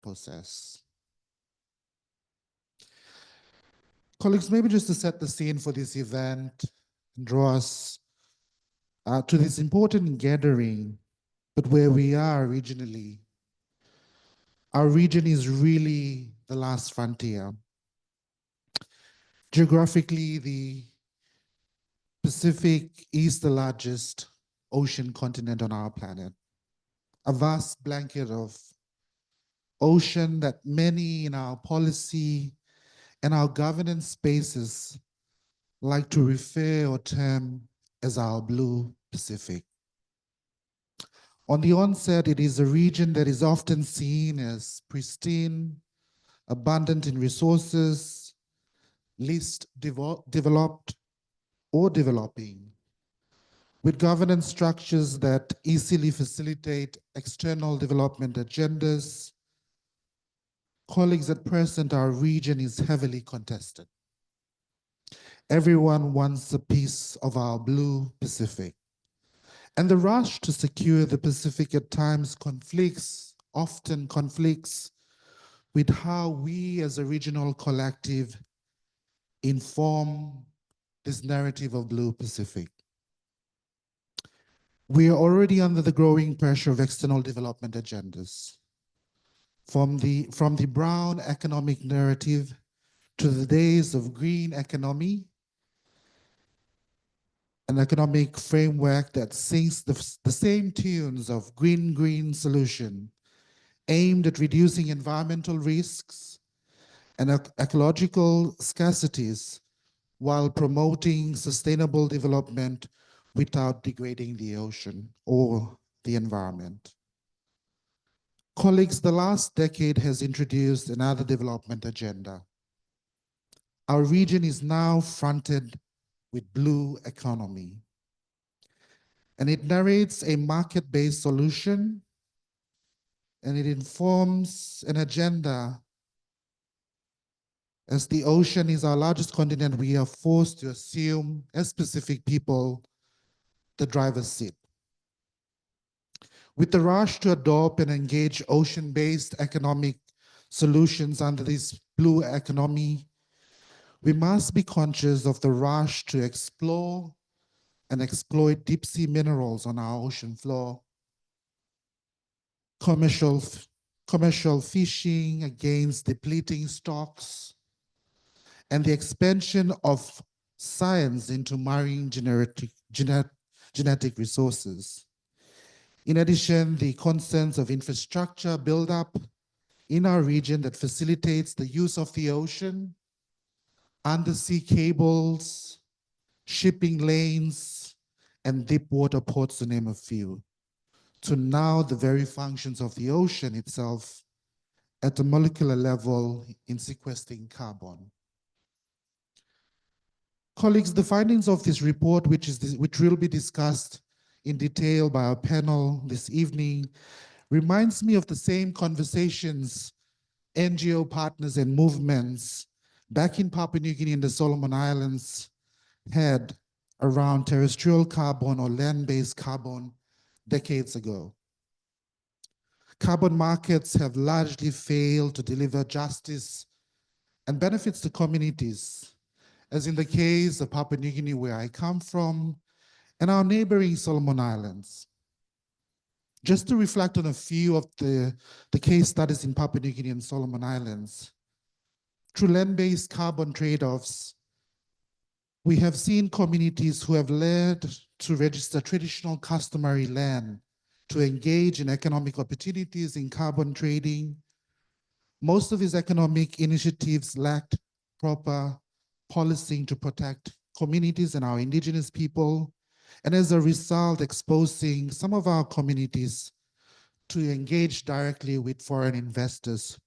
process. Colleagues, maybe just to set the scene for this event and draw us to this important gathering, but where we are regionally. Our region is really the last frontier. Geographically, the Pacific is the largest ocean continent on our planet. A vast blanket of ocean that many in our policy and our governance spaces like to refer or term as our blue Pacific. On the onset, it is a region that is often seen as pristine, abundant in resources, least developed or developing, with governance structures that easily facilitate external development agendas. Colleagues, at present, our region is heavily contested. Everyone wants a piece of our blue Pacific. And the rush to secure the Pacific at times often conflicts with how we as a regional collective inform this narrative of blue Pacific. We are already under the growing pressure of external development agendas. From the brown economic narrative to the days of green economy, an economic framework that sings the same tunes of green solution aimed at reducing environmental risks and ecological scarcities while promoting sustainable development without degrading the ocean or the environment. Colleagues, the last decade has introduced another development agenda. Our region is now fronted with blue economy, and it narrates a market-based solution, and it informs an agenda. As the ocean is our largest continent, we are forced to assume, as Pacific people, the driver's seat. With the rush to adopt and engage ocean-based economic solutions under this blue economy, we must be conscious of the rush to explore and exploit deep sea minerals on our ocean floor, commercial fishing against depleting stocks, and the expansion of science into marine genetic resources. In addition, the concerns of infrastructure buildup in our region that facilitates the use of the ocean, undersea cables, shipping lanes, and deep water ports, to name a few, to now the very functions of the ocean itself at a molecular level in sequestering carbon. Colleagues, the findings of this report, which will be discussed in detail by our panel this evening, reminds me of the same conversations NGO partners and movements back in Papua New Guinea and the Solomon Islands had around terrestrial carbon or land-based carbon decades ago. Carbon markets have largely failed to deliver justice and benefits to communities, as in the case of Papua New Guinea, where I come from, and our neighboring Solomon Islands. Just to reflect on a few of the case studies in Papua New Guinea and Solomon Islands, through land-based carbon trade-offs, we have seen communities who have led to register traditional customary land to engage in economic opportunities in carbon trading. Most of these economic initiatives lacked proper policing to protect communities and our indigenous people, and as a result, exposing some of our communities to engage directly with foreign investors.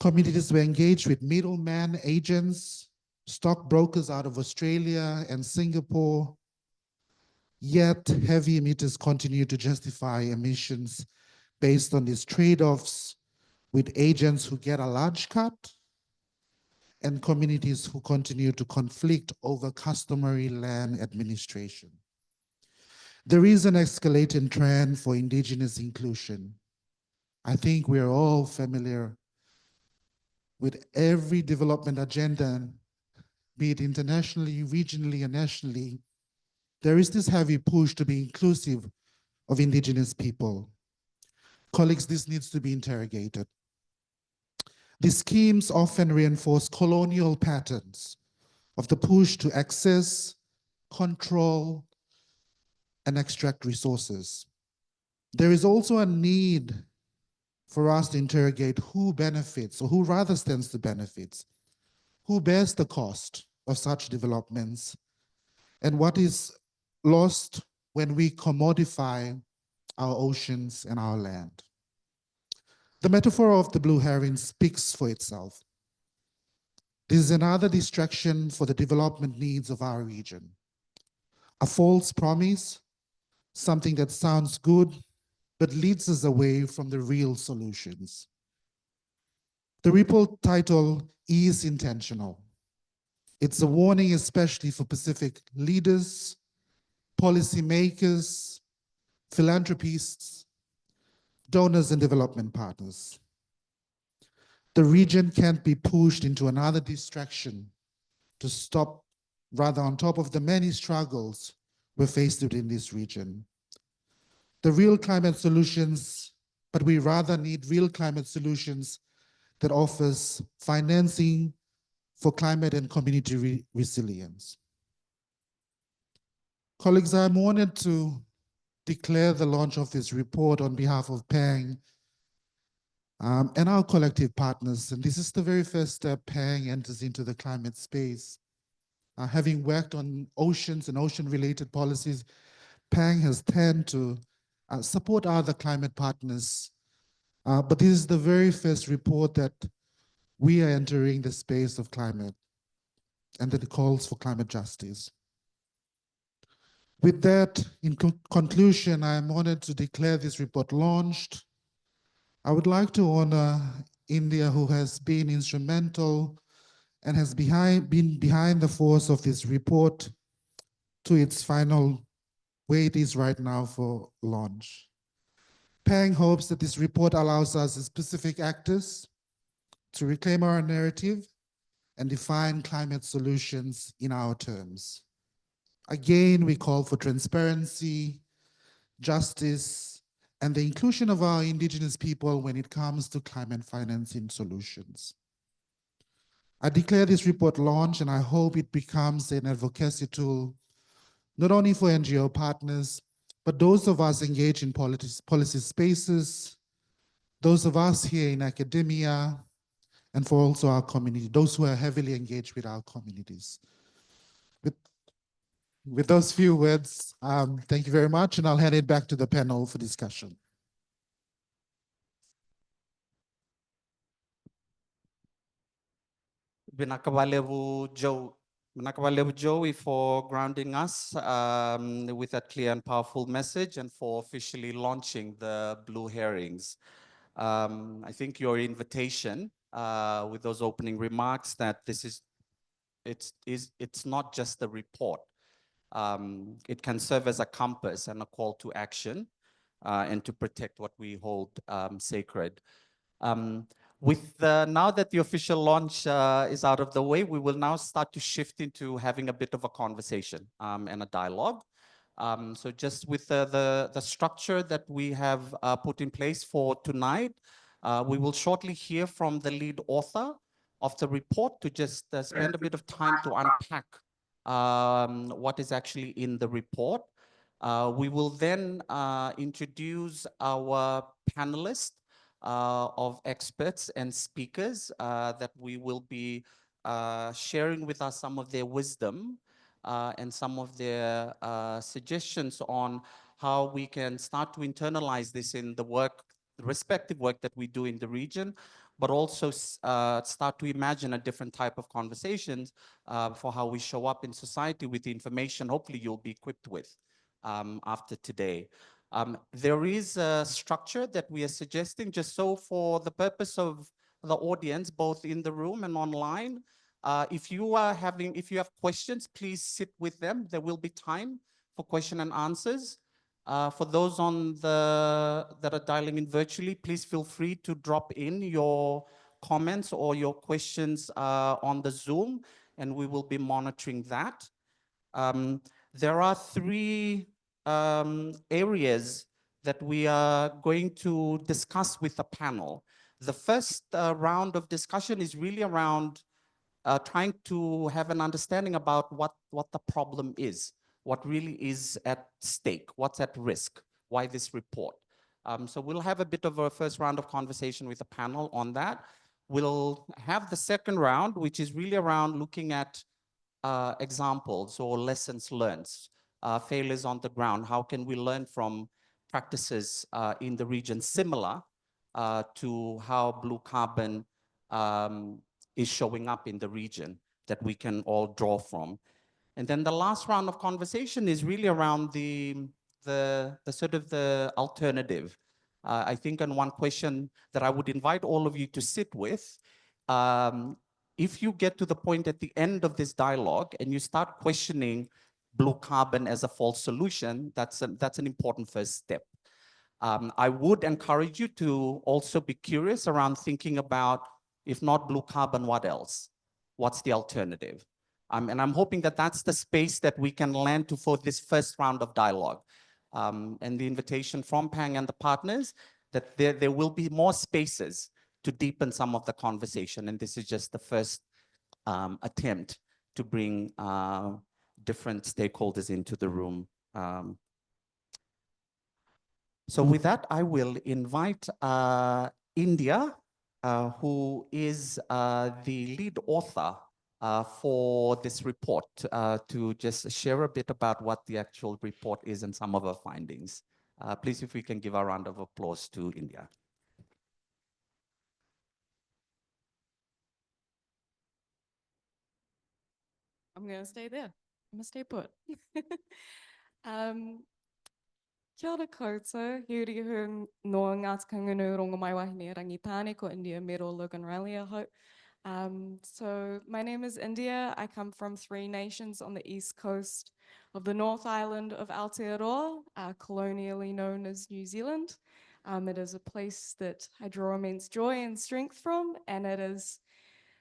Communities were engaged with middleman agents, stockbrokers out of Australia and Singapore, yet heavy emitters continue to justify emissions based on these trade-offs with agents who get a large cut and communities who continue to conflict over customary land administration. There is an escalating trend for indigenous inclusion. I think we're all familiar with every development agenda, be it internationally, regionally, and nationally. There is this heavy push to be inclusive of indigenous people. Colleagues, this needs to be interrogated. These schemes often reinforce colonial patterns of the push to access, control, and extract resources. There is also a need for us to interrogate who benefits, or who rather stands to benefits, who bears the cost of such developments, and what is lost when we commodify our oceans and our land. The metaphor of the blue heron speaks for itself. This is another distraction for the development needs of our region. A false promise, something that sounds good, but leads us away from the real solutions. The report title is intentional. It's a warning, especially for Pacific leaders, policymakers, philanthropists, donors, and development partners. The region can't be pushed into another distraction to stop, rather, on top of the many struggles we're faced with in this region. The real climate solutions, but we rather need real climate solutions that offers financing for climate and community resilience. Colleagues, I'm honored to declare the launch of this report on behalf of PANG and our collective partners. And this is the very first step PANG enters into the climate space. Having worked on oceans and ocean-related policies, PANG has tended to support other climate partners. But this is the very first report that we are entering the space of climate and that calls for climate justice. With that, in conclusion, I am honored to declare this report launched. I would like to honor India, who has been instrumental and has been behind the force of this report to its final where it is right now for launch. PANG hopes that this report allows us as specific actors to reclaim our narrative and define climate solutions in our terms. Again, we call for transparency, justice, and the inclusion of our indigenous people when it comes to climate financing solutions. I declare this report launched, and I hope it becomes an advocacy tool, not only for NGO partners, but those of us engaged in policy spaces, those of us here in academia, and for also our community, those who are heavily engaged with our communities. With those few words, thank you very much, and I'll hand it back to the panel for discussion. Binakawalevu Joey for grounding us with that clear and powerful message and for officially launching the Blue Herrings. I think your invitation with those opening remarks that it's not just a report. It can serve as a compass and a call to action and to protect what we hold sacred. Now that the official launch is out of the way, we will now start to shift into having a bit of a conversation and a dialogue. So just with the structure that we have put in place for tonight, we will shortly hear from the lead author of the report to just spend a bit of time to unpack what is actually in the report. We will then introduce our panelists of experts and speakers that we will be sharing with us some of their wisdom and some of their suggestions on how we can start to internalize this in the respective work that we do in the region, but also start to imagine a different type of conversations for how we show up in society with the information hopefully you'll be equipped with after today. There is a structure that we are suggesting just so for the purpose of the audience, both in the room and online. If you have questions, please sit with them. There will be time for question and answers. For those that are dialing in virtually, please feel free to drop in your comments or your questions on the Zoom, and we will be monitoring that. There are three areas that we are going to discuss with the panel. The first round of discussion is really around trying to have an understanding about what the problem is, what really is at stake, what's at risk, why this report. So we'll have a bit of a first round of conversation with the panel on that. We'll have the second round, which is really around looking at examples or lessons learned, failures on the ground. How can we learn from practices in the region similar to how blue carbon is showing up in the region that we can all draw from? And then the last round of conversation is really around the sort of the alternative. I think on one question that I would invite all of you to sit with, um, if you get to the point at the end of this dialogue and you start questioning blue carbon as a false solution, that's an important first step. I would encourage you to also be curious around thinking about, if not blue carbon, what else? What's the alternative? And I'm hoping that that's the space that we can land to for this first round of dialogue. And the invitation from Pang and the partners, that there will be more spaces to deepen some of the conversation. And this is just the first attempt to bring different stakeholders into the room. So with that, I will invite India, who is the lead author for this report, to just share a bit about what the actual report is and some of our findings. Please, if we can give a round of applause to India. I'm going to stay there. I'm going to stay put. um, Kia ora koutou, hiuri hu no ngā tikangunu rongo mai wahine rangi tāne ko India Mero Logan Riley, I hope. So my name is India. I come from 3 nations on the east coast of the North Island of Aotearoa, colonially known as New Zealand. It is a place that I draw immense joy and strength from, and it is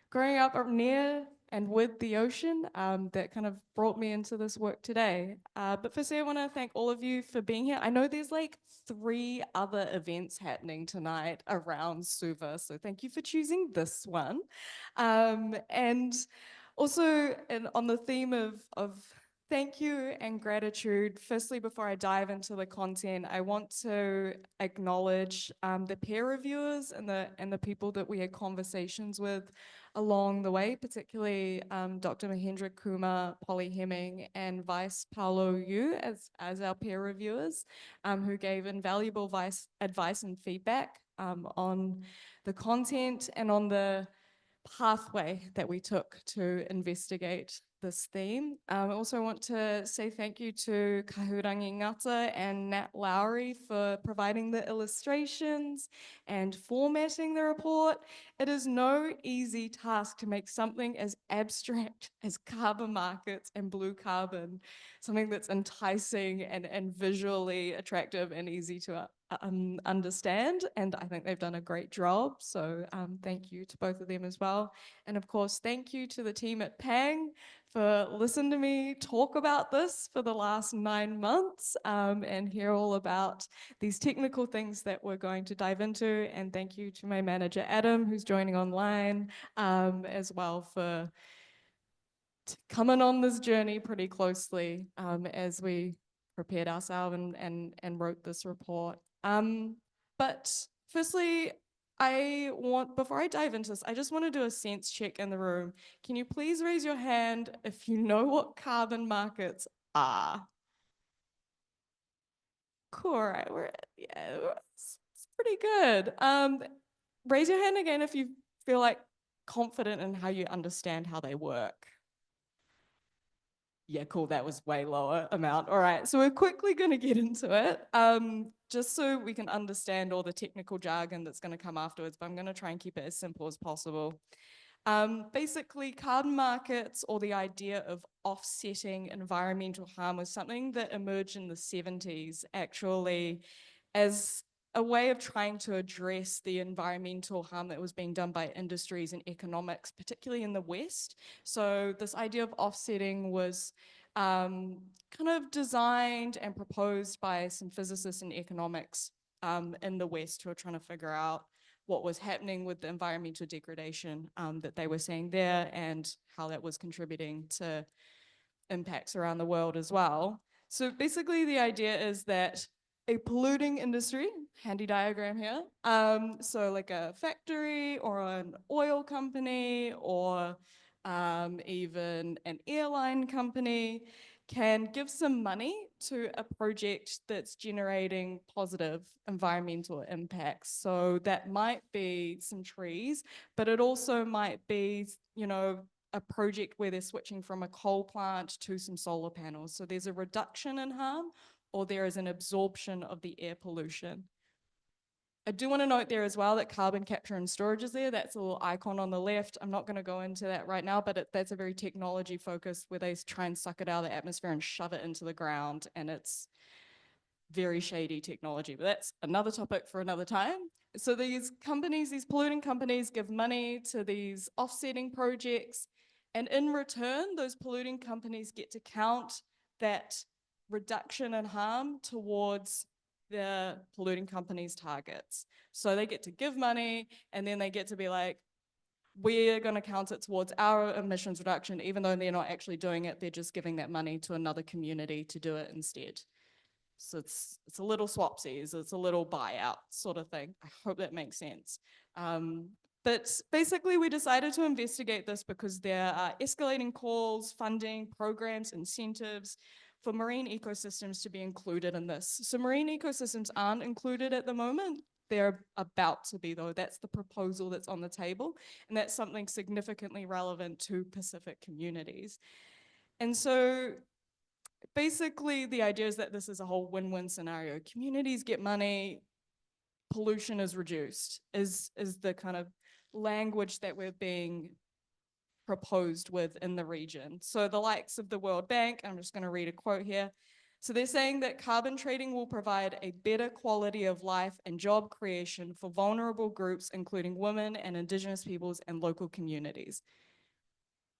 growing up near and with the ocean that kind of brought me into this work today. But firstly, I want to thank all of you for being here. I know there's like 3 other events happening tonight around Suva, so thank you for choosing this one. And also, on the theme of thank you and gratitude, firstly, before I dive into the content, I want to acknowledge the peer reviewers and the people that we had conversations with along the way, particularly Dr. Mahendra Kumar, Polly Hemming, and Vice Paolo Yu as our peer reviewers, who gave invaluable advice and feedback on the content and on the pathway that we took to investigate this theme. I also want to say thank you to Kahurangi Ngata and Nat Lowry for providing the illustrations and formatting the report. It is no easy task to make something as abstract as carbon markets and blue carbon, something that's enticing and visually attractive and easy to understand, and I think they've done a great job, so thank you to both of them as well. And of course, thank you to the team at Pang for listening to me talk about this for the last 9 months and hear all about these technical things that we're going to dive into. And thank you to my manager, Adam, who's joining online as well, for coming on this journey pretty closely as we prepared ourselves and wrote this report. But firstly, before I dive into this, I just want to do a sense check in the room. Can you please raise your hand if you know what carbon markets are? Cool, right? It's pretty good. Raise your hand again if you feel like confident in how you understand how they work. Yeah, cool, that was way lower amount. All right, so we're quickly going to get into it, just so we can understand all the technical jargon that's going to come afterwards, but I'm going to try and keep it as simple as possible. Basically, carbon markets or the idea of offsetting environmental harm was something that emerged in the 70s, actually, as a way of trying to address the environmental harm that was being done by industries and economics, particularly in the West. So this idea of offsetting was kind of designed and proposed by some physicists and economics in the West who are trying to figure out what was happening with the environmental degradation that they were seeing there and how that was contributing to impacts around the world as well. So basically the idea is that a polluting industry, handy diagram here, so like a factory or an oil company or even an airline company can give some money to a project that's generating positive environmental impacts. So that might be some trees, but it also might be, you know, a project where they're switching from a coal plant to some solar panels. So there's a reduction in harm or there is an absorption of the air pollution. I do want to note there as well that carbon capture and storage is there. That's a little icon on the left. I'm not going to go into that right now, but that's a very technology focused where they try and suck it out of the atmosphere and shove it into the ground. And it's very shady technology, but that's another topic for another time. So these companies, these polluting companies give money to these offsetting projects. And in return, those polluting companies get to count that reduction in harm towards the polluting companies' targets. So they get to give money and then they get to be like, we're going to count it towards our emissions reduction, even though they're not actually doing it, they're just giving that money to another community to do it instead. So it's a little swapsies, it's a little buyout sort of thing. I hope that makes sense. But basically we decided to investigate this because there are escalating calls, funding, programs, incentives for marine ecosystems to be included in this. So marine ecosystems aren't included at the moment. They're about to be though. That's the proposal that's on the table. And that's something significantly relevant to Pacific communities. And so basically the idea is that this is a whole win-win scenario. Communities get money, pollution is reduced, is the kind of language that we're being proposed with in the region. So the likes of the World Bank, I'm just going to read a quote here. So they're saying that carbon trading will provide a better quality of life and job creation for vulnerable groups, including women and Indigenous peoples and local communities.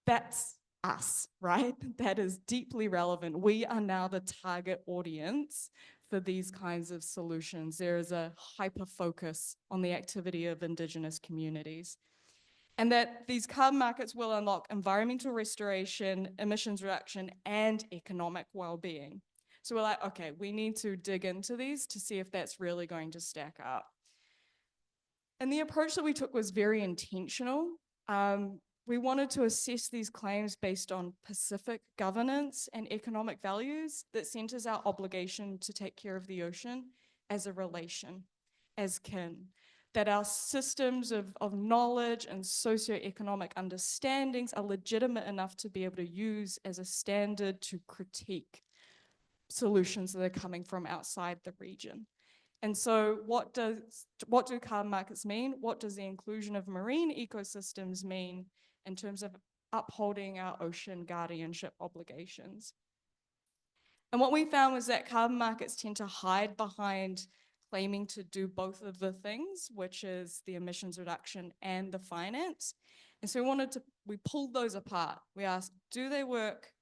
That's us, right? That is deeply relevant. We are now the target audience for these kinds of solutions. There is a hyper focus on the activity of Indigenous communities. And that these carbon markets will unlock environmental restoration, emissions reduction, and economic well-being. So we're like, okay, we need to dig into these to see if that's really going to stack up. And the approach that we took was very intentional. We wanted to assess these claims based on Pacific governance and economic values that centers our obligation to take care of the ocean as a relation, as kin, that our systems of knowledge and socioeconomic understandings are legitimate enough to be able to use as a standard to critique solutions that are coming from outside the region. And so what do carbon markets mean? What does the inclusion of marine ecosystems mean in terms of upholding our ocean guardianship obligations? And what we found was that carbon markets tend to hide behind claiming to do both of the things, which is the emissions reduction and the finance. And so we pulled those apart. We asked, do they work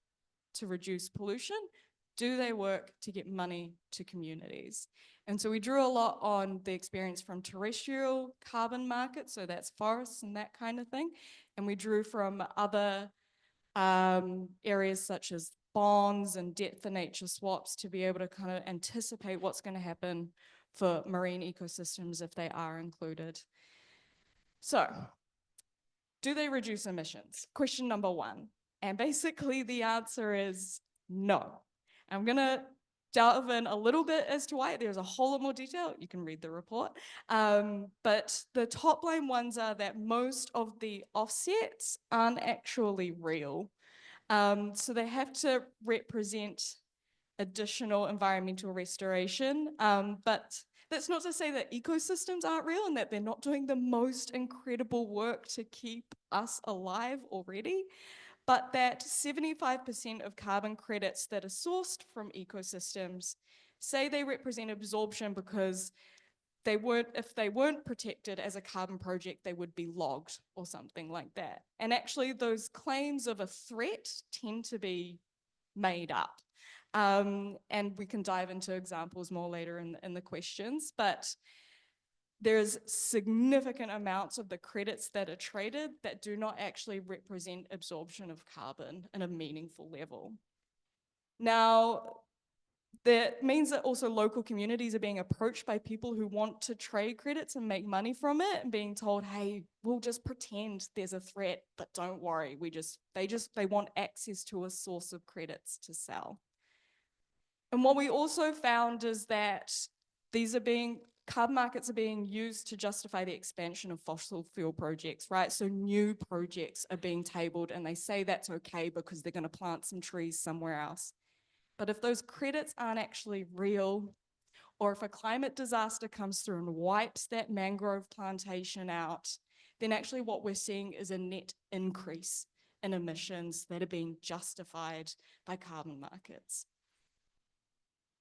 to reduce pollution? Do they work to get money to communities? And so we drew a lot on the experience from terrestrial carbon markets, so that's forests and that kind of thing. And we drew from other areas such as bonds and debt for nature swaps to be able to kind of anticipate what's going to happen for marine ecosystems if they are included. So, do they reduce emissions? Question number one. And basically the answer is no. I'm going to delve in a little bit as to why. There's a whole lot more detail. You can read the report. But the top line ones are that most of the offsets aren't actually real. So they have to represent additional environmental restoration, but That's not to say that ecosystems aren't real and that they're not doing the most incredible work to keep us alive already, but that 75% of carbon credits that are sourced from ecosystems say they represent absorption because if they weren't protected as a carbon project, they would be logged or something like that. And actually those claims of a threat tend to be made up. And we can dive into examples more later in the questions, but there's significant amounts of the credits that are traded that do not actually represent absorption of carbon in a meaningful level. Now, that means that also local communities are being approached by people who want to trade credits and make money from it and being told, hey, we'll just pretend there's a threat, but don't worry, they want access to a source of credits to sell. And what we also found is that carbon markets are being used to justify the expansion of fossil fuel projects, right? So new projects are being tabled and they say that's okay because they're going to plant some trees somewhere else. But if those credits aren't actually real, or if a climate disaster comes through and wipes that mangrove plantation out, then actually what we're seeing is a net increase in emissions that are being justified by carbon markets.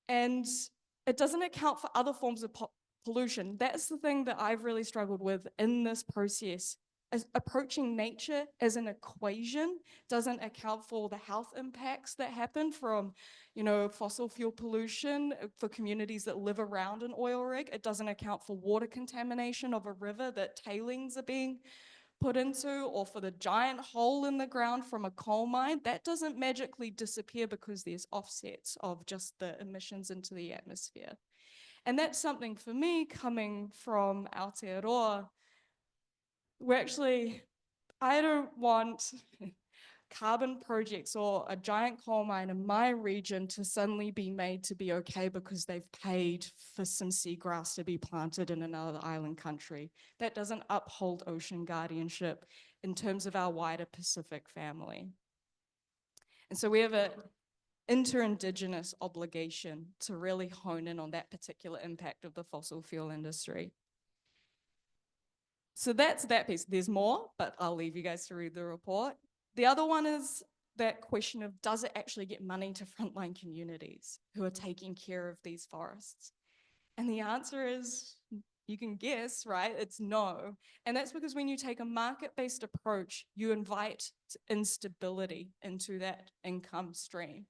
And it doesn't account for other forms of pollution. That's the thing that I've really struggled with in this process. As approaching nature as an equation doesn't account for the health impacts that happen from, fossil fuel pollution for communities that live around an oil rig. It doesn't account for water contamination of a river that tailings are being put into, or for the giant hole in the ground from a coal mine. That doesn't magically disappear because there's offsets of just the emissions into the atmosphere. And that's something for me coming from Aotearoa. I don't want carbon projects or a giant coal mine in my region to suddenly be made to be okay because they've paid for some seagrass to be planted in another island country. That doesn't uphold ocean guardianship in terms of our wider Pacific family. And so we have an inter-Indigenous obligation to really hone in on that particular impact of the fossil fuel industry. So that's that piece. There's more, but I'll leave you guys to read the report. The other one is that question of, does it actually get money to frontline communities who are taking care of these forests? And the answer is, you can guess, right? It's no. And that's because when you take a market-based approach, you invite instability into that income stream.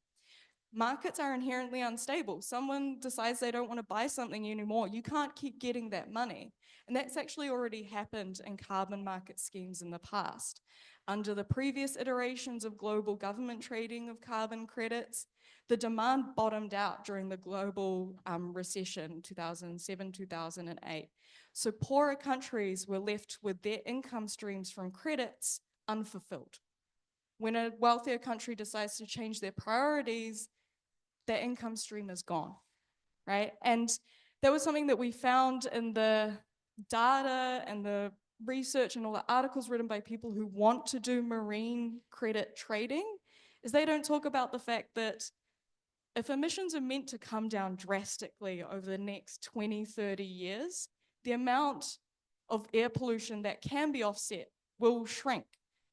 Markets are inherently unstable. Someone decides they don't want to buy something anymore. You can't keep getting that money. And that's actually already happened in carbon market schemes in the past. Under the previous iterations of global government trading of carbon credits, the demand bottomed out during the global recession, 2007, 2008. So poorer countries were left with their income streams from credits unfulfilled. When a wealthier country decides to change their priorities, their income stream is gone, right? And that was something that we found in the data and the research and all the articles written by people who want to do marine credit trading, is they don't talk about the fact that if emissions are meant to come down drastically over the next 20, 30 years, the amount of air pollution that can be offset will shrink.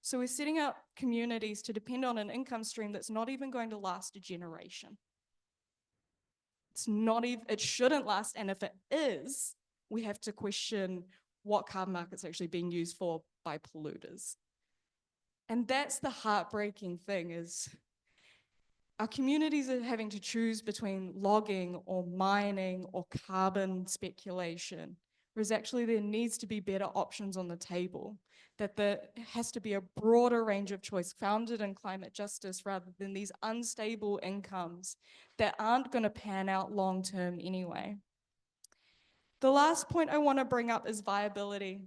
So we're setting up communities to depend on an income stream that's not even going to last a generation. It shouldn't last, and if it is, we have to question what carbon markets are actually being used for by polluters. And that's the heartbreaking thing, is our communities are having to choose between logging or mining or carbon speculation, whereas actually there needs to be better options on the table, that there has to be a broader range of choice founded in climate justice rather than these unstable incomes that aren't going to pan out long term anyway. The last point I want to bring up is viability.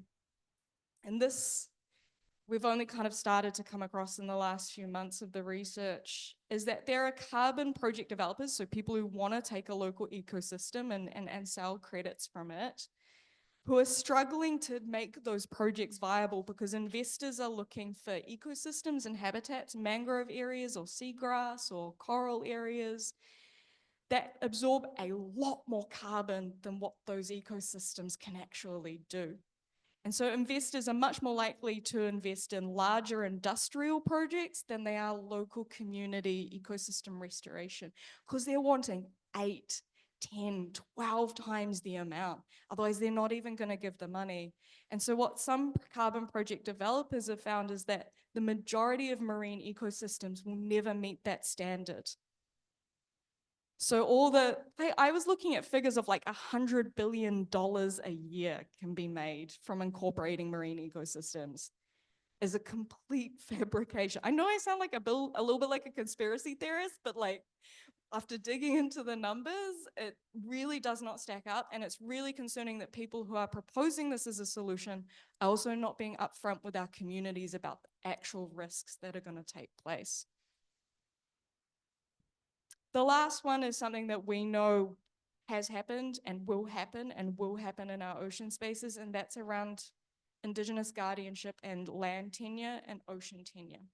And this we've only kind of started to come across in the last few months of the research, is that there are carbon project developers, so people who want to take a local ecosystem and sell credits from it, who are struggling to make those projects viable because investors are looking for ecosystems and habitats, mangrove areas or seagrass or coral areas that absorb a lot more carbon than what those ecosystems can actually do. And so investors are much more likely to invest in larger industrial projects than they are local community ecosystem restoration, because they're wanting 8, 10, 12 times the amount. Otherwise, they're not even going to give the money. And so what some carbon project developers have found is that the majority of marine ecosystems will never meet that standard. So I was looking at figures of like $100 billion a year can be made from incorporating marine ecosystems as a complete fabrication. I know I sound like a little bit like a conspiracy theorist, but like after digging into the numbers, it really does not stack up. And it's really concerning that people who are proposing this as a solution are also not being upfront with our communities about the actual risks that are going to take place. The last one is something that we know has happened and will happen in our ocean spaces, and that's around Indigenous guardianship and land tenure and ocean tenure.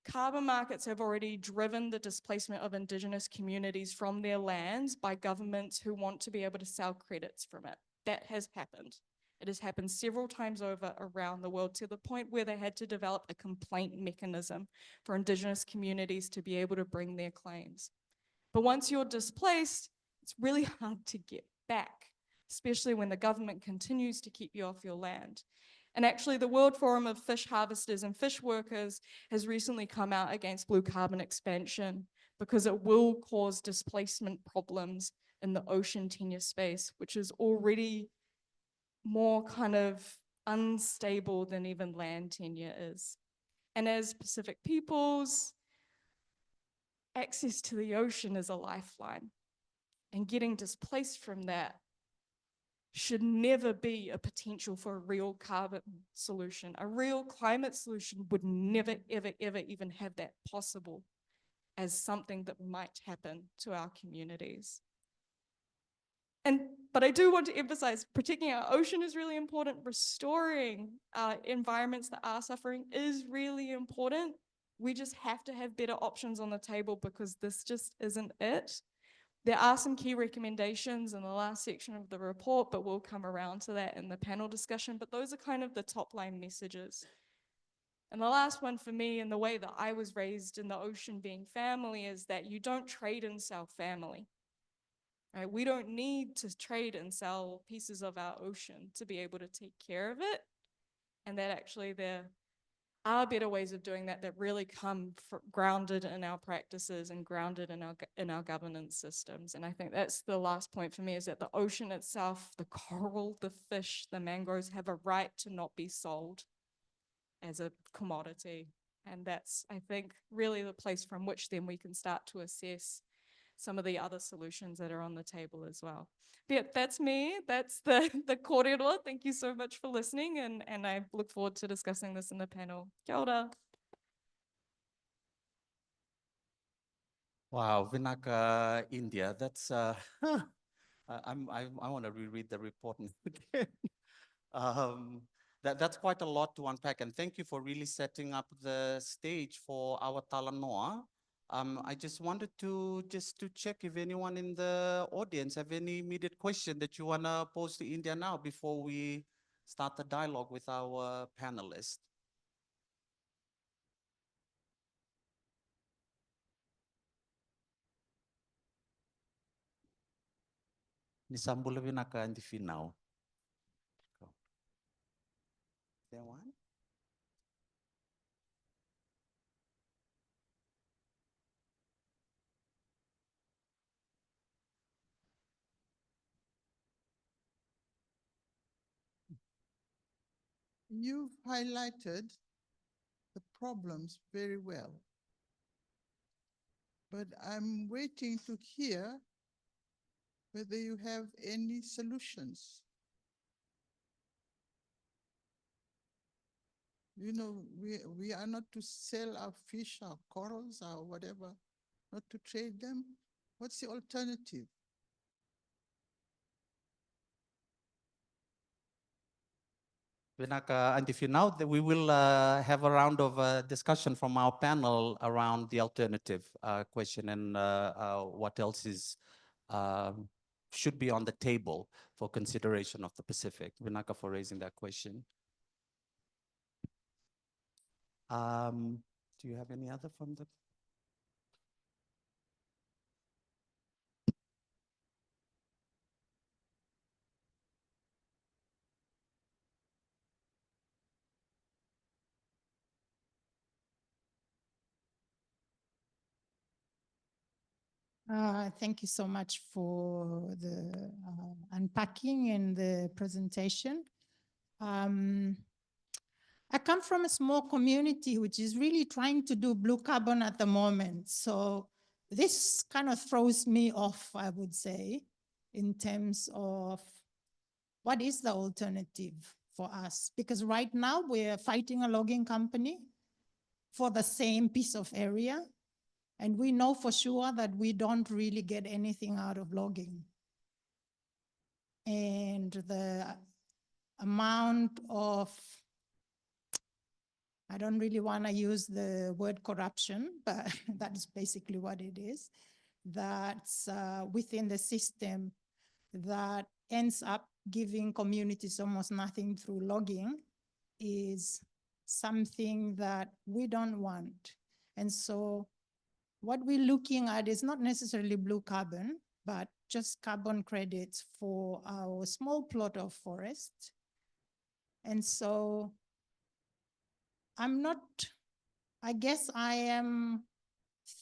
Carbon markets have already driven the displacement of Indigenous communities from their lands by governments who want to be able to sell credits from it. That has happened. It has happened several times over around the world, to the point where they had to develop a complaint mechanism for Indigenous communities to be able to bring their claims. But once you're displaced, it's really hard to get back, especially when the government continues to keep you off your land. And actually, the World Forum of Fish Harvesters and Fish Workers has recently come out against blue carbon expansion because it will cause displacement problems in the ocean tenure space, which is already more kind of unstable than even land tenure is. And as Pacific peoples, access to the ocean is a lifeline. And getting displaced from that should never be a potential for a real carbon solution. A real climate solution would never, ever, ever even have that possible as something that might happen to our communities. But I do want to emphasize, protecting our ocean is really important. Restoring environments that are suffering is really important. We just have to have better options on the table, because this just isn't it. There are some key recommendations in the last section of the report, but we'll come around to that in the panel discussion. But those are kind of the top line messages. And the last one for me, and the way that I was raised in the ocean being family, is that you don't trade and sell family. Right? We don't need to trade and sell pieces of our ocean to be able to take care of it. And that actually there are better ways of doing that really come grounded in our practices and grounded in our governance systems. And I think that's the last point for me, is that the ocean itself, the coral, the fish, the mangroves, have a right to not be sold as a commodity. And that's, I think, really the place from which then we can start to assess some of the other solutions that are on the table as well. But yeah, that's me. That's the kōrero. Thank you so much for listening, and I look forward to discussing this in the panel. Kia ora. Wow, Vinaka, India. That's I want to reread the report again. That's quite a lot to unpack, and thank you for really setting up the stage for our Talanoa. I just wanted to check if anyone in the audience have any immediate question that you want to pose to India now before we start the dialogue with our panelists. Nisambula Vinaka and the final. There one? You've highlighted the problems very well, but I'm waiting to hear whether you have any solutions. You know, we are not to sell our fish, our corals, our whatever, not to trade them. What's the alternative? Vinaka, and if you now, we will have a round of discussion from our panel around the alternative question and what else is should be on the table for consideration of the Pacific. Vinaka, for raising that question. Do you have any other from the? Thank you so much for the unpacking and the presentation. I come from a small community which is really trying to do blue carbon at the moment. So this kind of throws me off, I would say, in terms of what is the alternative for us? Because right now we're fighting a logging company for the same piece of area. And we know for sure that we don't really get anything out of logging. And the amount of, I don't really want to use the word corruption, but that is basically what it is, that's within the system that ends up giving communities almost nothing through logging is something that we don't want. And so what we're looking at is not necessarily blue carbon, but just carbon credits for our small plot of forest. And so I guess I am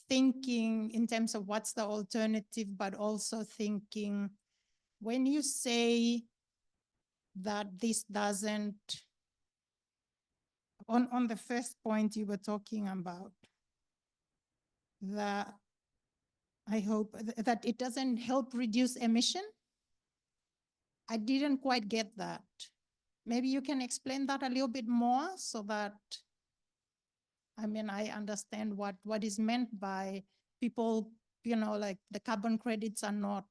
thinking in terms of what's the alternative, but also thinking when you say that this doesn't, on the first point you were talking about, that I hope that it doesn't help reduce emission. I didn't quite get that. Maybe you can explain that a little bit more so that, I mean, I understand what is meant by people, you know, like the carbon credits are not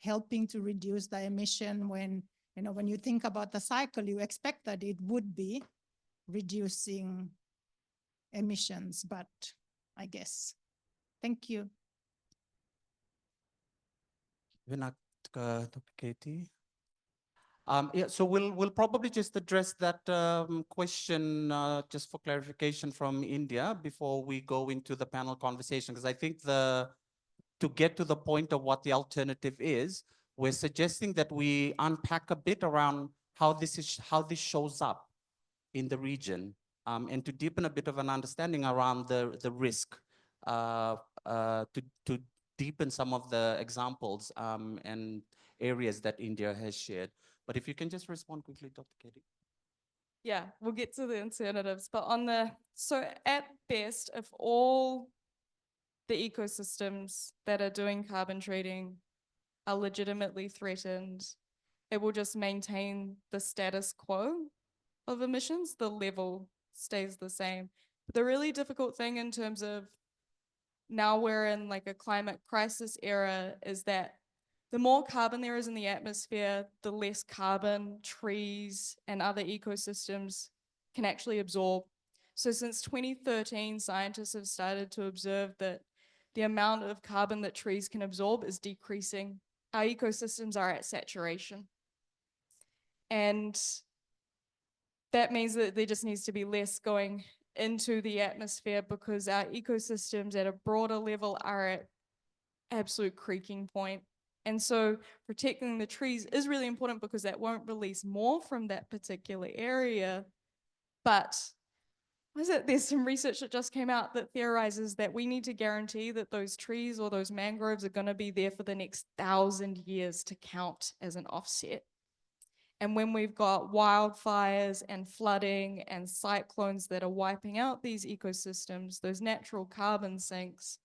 helping to reduce the emission when, you know, when you think about the cycle, you expect that it would be reducing emissions, but I guess. Thank you. Vinaka, Dr. Katie. Yeah, so we'll probably just address that question just for clarification from India before we go into the panel conversation, because I think to get to the point of what the alternative is, we're suggesting that we unpack a bit around how this shows up in the region, and to deepen a bit of an understanding around the risk, to deepen some of the examples and areas that India has shared. But if you can just respond quickly, Dr. Katie. Yeah, we'll get to the alternatives, but so at best, if all the ecosystems that are doing carbon trading are legitimately threatened, it will just maintain the status quo of emissions, the level stays the same. But the really difficult thing in terms of now we're in like a climate crisis era is that the more carbon there is in the atmosphere, the less carbon trees and other ecosystems can actually absorb. So since 2013, scientists have started to observe that the amount of carbon that trees can absorb is decreasing. Our ecosystems are at saturation. And that means that there just needs to be less going into the atmosphere because our ecosystems at a broader level are at absolute creaking point. And so protecting the trees is really important because that won't release more from that particular area. But there's some research that just came out that theorizes that we need to guarantee that those trees or those mangroves are going to be there for the next 1,000 years to count as an offset. And when we've got wildfires and flooding and cyclones that are wiping out these ecosystems, those natural carbon sinks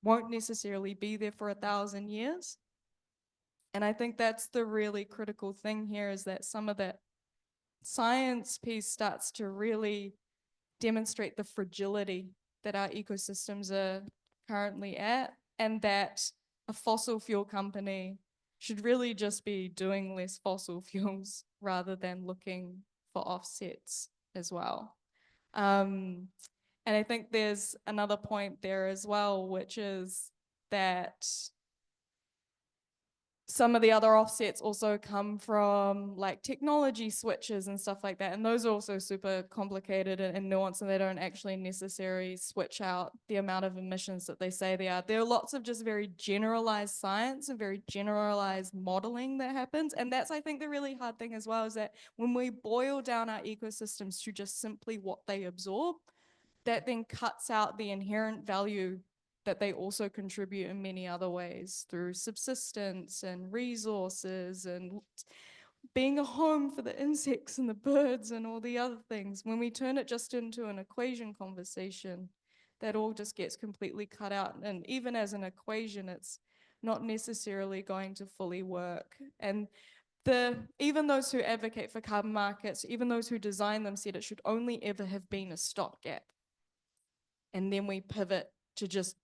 won't necessarily be there for 1,000 years. And I think that's the really critical thing here, is that some of that science piece starts to really demonstrate the fragility that our ecosystems are currently at, and that a fossil fuel company should really just be doing less fossil fuels rather than looking for offsets as well. And I think there's another point there as well, which is that some of the other offsets also come from like technology switches and stuff like that. And those are also super complicated and nuanced, and they don't actually necessarily switch out the amount of emissions that they say they are. There are lots of just very generalized science and very generalized modeling that happens. And that's, I think, the really hard thing as well, is that when we boil down our ecosystems to just simply what they absorb, that then cuts out the inherent value that they also contribute in many other ways through subsistence and resources and being a home for the insects and the birds and all the other things. When we turn it just into an equation conversation, that all just gets completely cut out. And even as an equation, it's not necessarily going to fully work. And even those who advocate for carbon markets, even those who design them, said it should only ever have been a stopgap. And then we pivot to just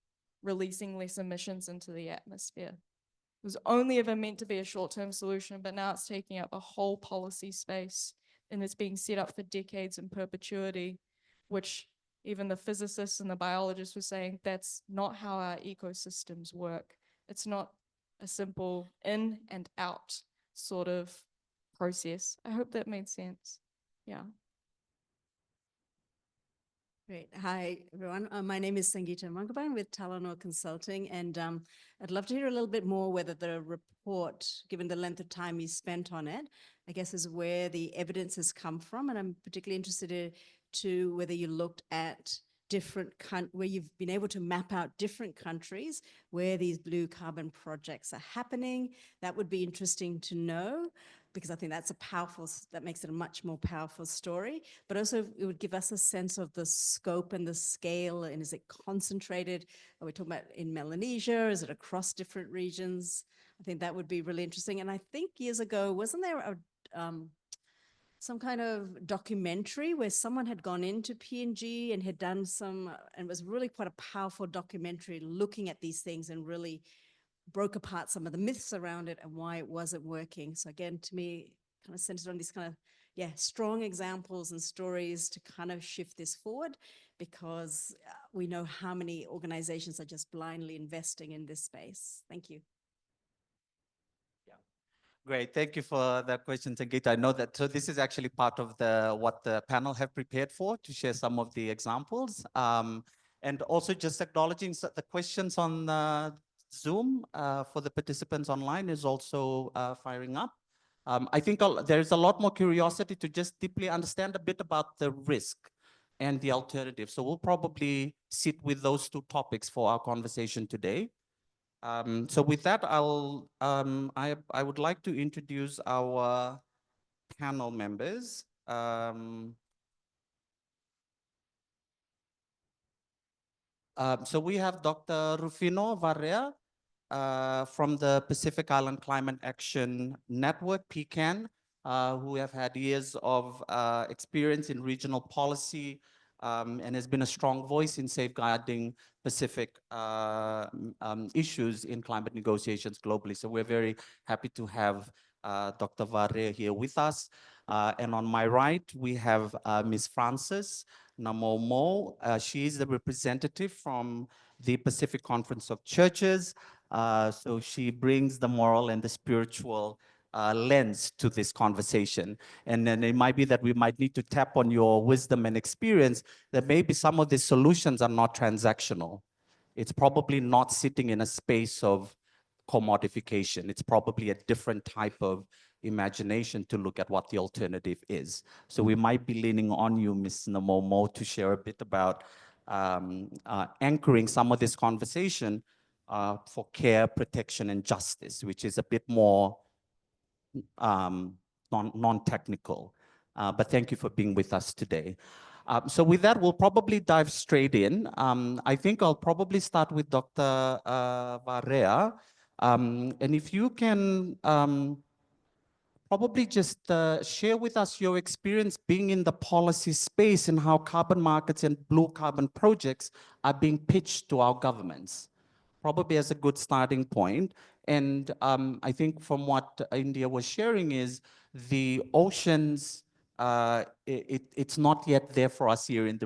releasing less emissions into the atmosphere. It was only ever meant to be a short-term solution, but now it's taking up a whole policy space, and it's being set up for decades in perpetuity, which even the physicists and the biologists were saying that's not how our ecosystems work. It's not a simple in and out sort of process. I hope that made sense. Yeah. Great. Hi, everyone. My name is Sangeeta Mangaban with Talanoa Consulting, and I'd love to hear a little bit more whether the report, given the length of time you spent on it, I guess is where the evidence has come from. And I'm particularly interested to whether you looked at where you've been able to map out different countries where these blue carbon projects are happening. That would be interesting to know, because I think that makes it a much more powerful story, but also it would give us a sense of the scope and the scale, and is it concentrated? Are we talking about in Melanesia? Is it across different regions? I think that would be really interesting. And I think years ago, wasn't there some kind of documentary where someone had gone into PNG and had done and it was really quite a powerful documentary looking at these things and really broke apart some of the myths around it and why it wasn't working. So again, to me, kind of centered on these kind of, strong examples and stories to kind of shift this forward, because we know how many organizations are just blindly investing in this space. Thank you. Great, thank you for that question, Sangeeta. I know that, so this is actually part of what the panel have prepared for, to share some of the examples. And also just acknowledging the questions on Zoom for the participants online is also firing up. I think there's a lot more curiosity to just deeply understand a bit about the risk and the alternative. So we'll probably sit with those two topics for our conversation today. So with that, I would like to introduce our panel members. So we have Dr. Rufino Varela from the Pacific Island Climate Action Network, PCAN, who have had years of experience in regional policy and has been a strong voice in safeguarding Pacific issues in climate negotiations globally. So we're very happy to have Dr. Varela here with us. And on my right, we have Ms. Frances Namomo. She is the representative from the Pacific Conference of Churches. So she brings the moral and the spiritual lens to this conversation. And then it might be that we might need to tap on your wisdom and experience that maybe some of the solutions are not transactional. It's probably not sitting in a space of commodification. It's probably a different type of imagination to look at what the alternative is. So we might be leaning on you, Ms. Namomo, to share a bit about anchoring some of this conversation for care, protection, and justice, which is a bit more non-technical. But thank you for being with us today. So with that, we'll probably dive straight in. I think I'll probably start with Dr. Varela. And if you can probably just share with us your experience being in the policy space and how carbon markets and blue carbon projects are being pitched to our governments, probably as a good starting point. And I think from what India was sharing is the oceans it's not yet there for us here in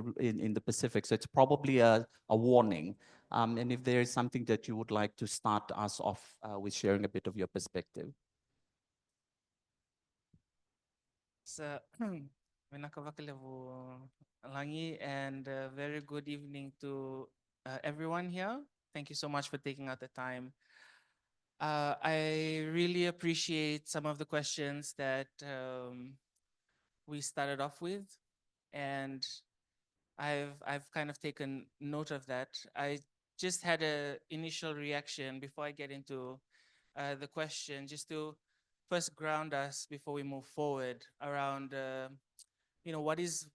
the Pacific. So it's probably a warning. And if there is something that you would like to start us off with sharing a bit of your perspective. So, Langi, and very good evening to everyone here. Thank you so much for taking out the time. I really appreciate some of the questions that we started off with, and I've kind of taken note of that. I just had a initial reaction before I get into the question, just to first ground us before we move forward around, what is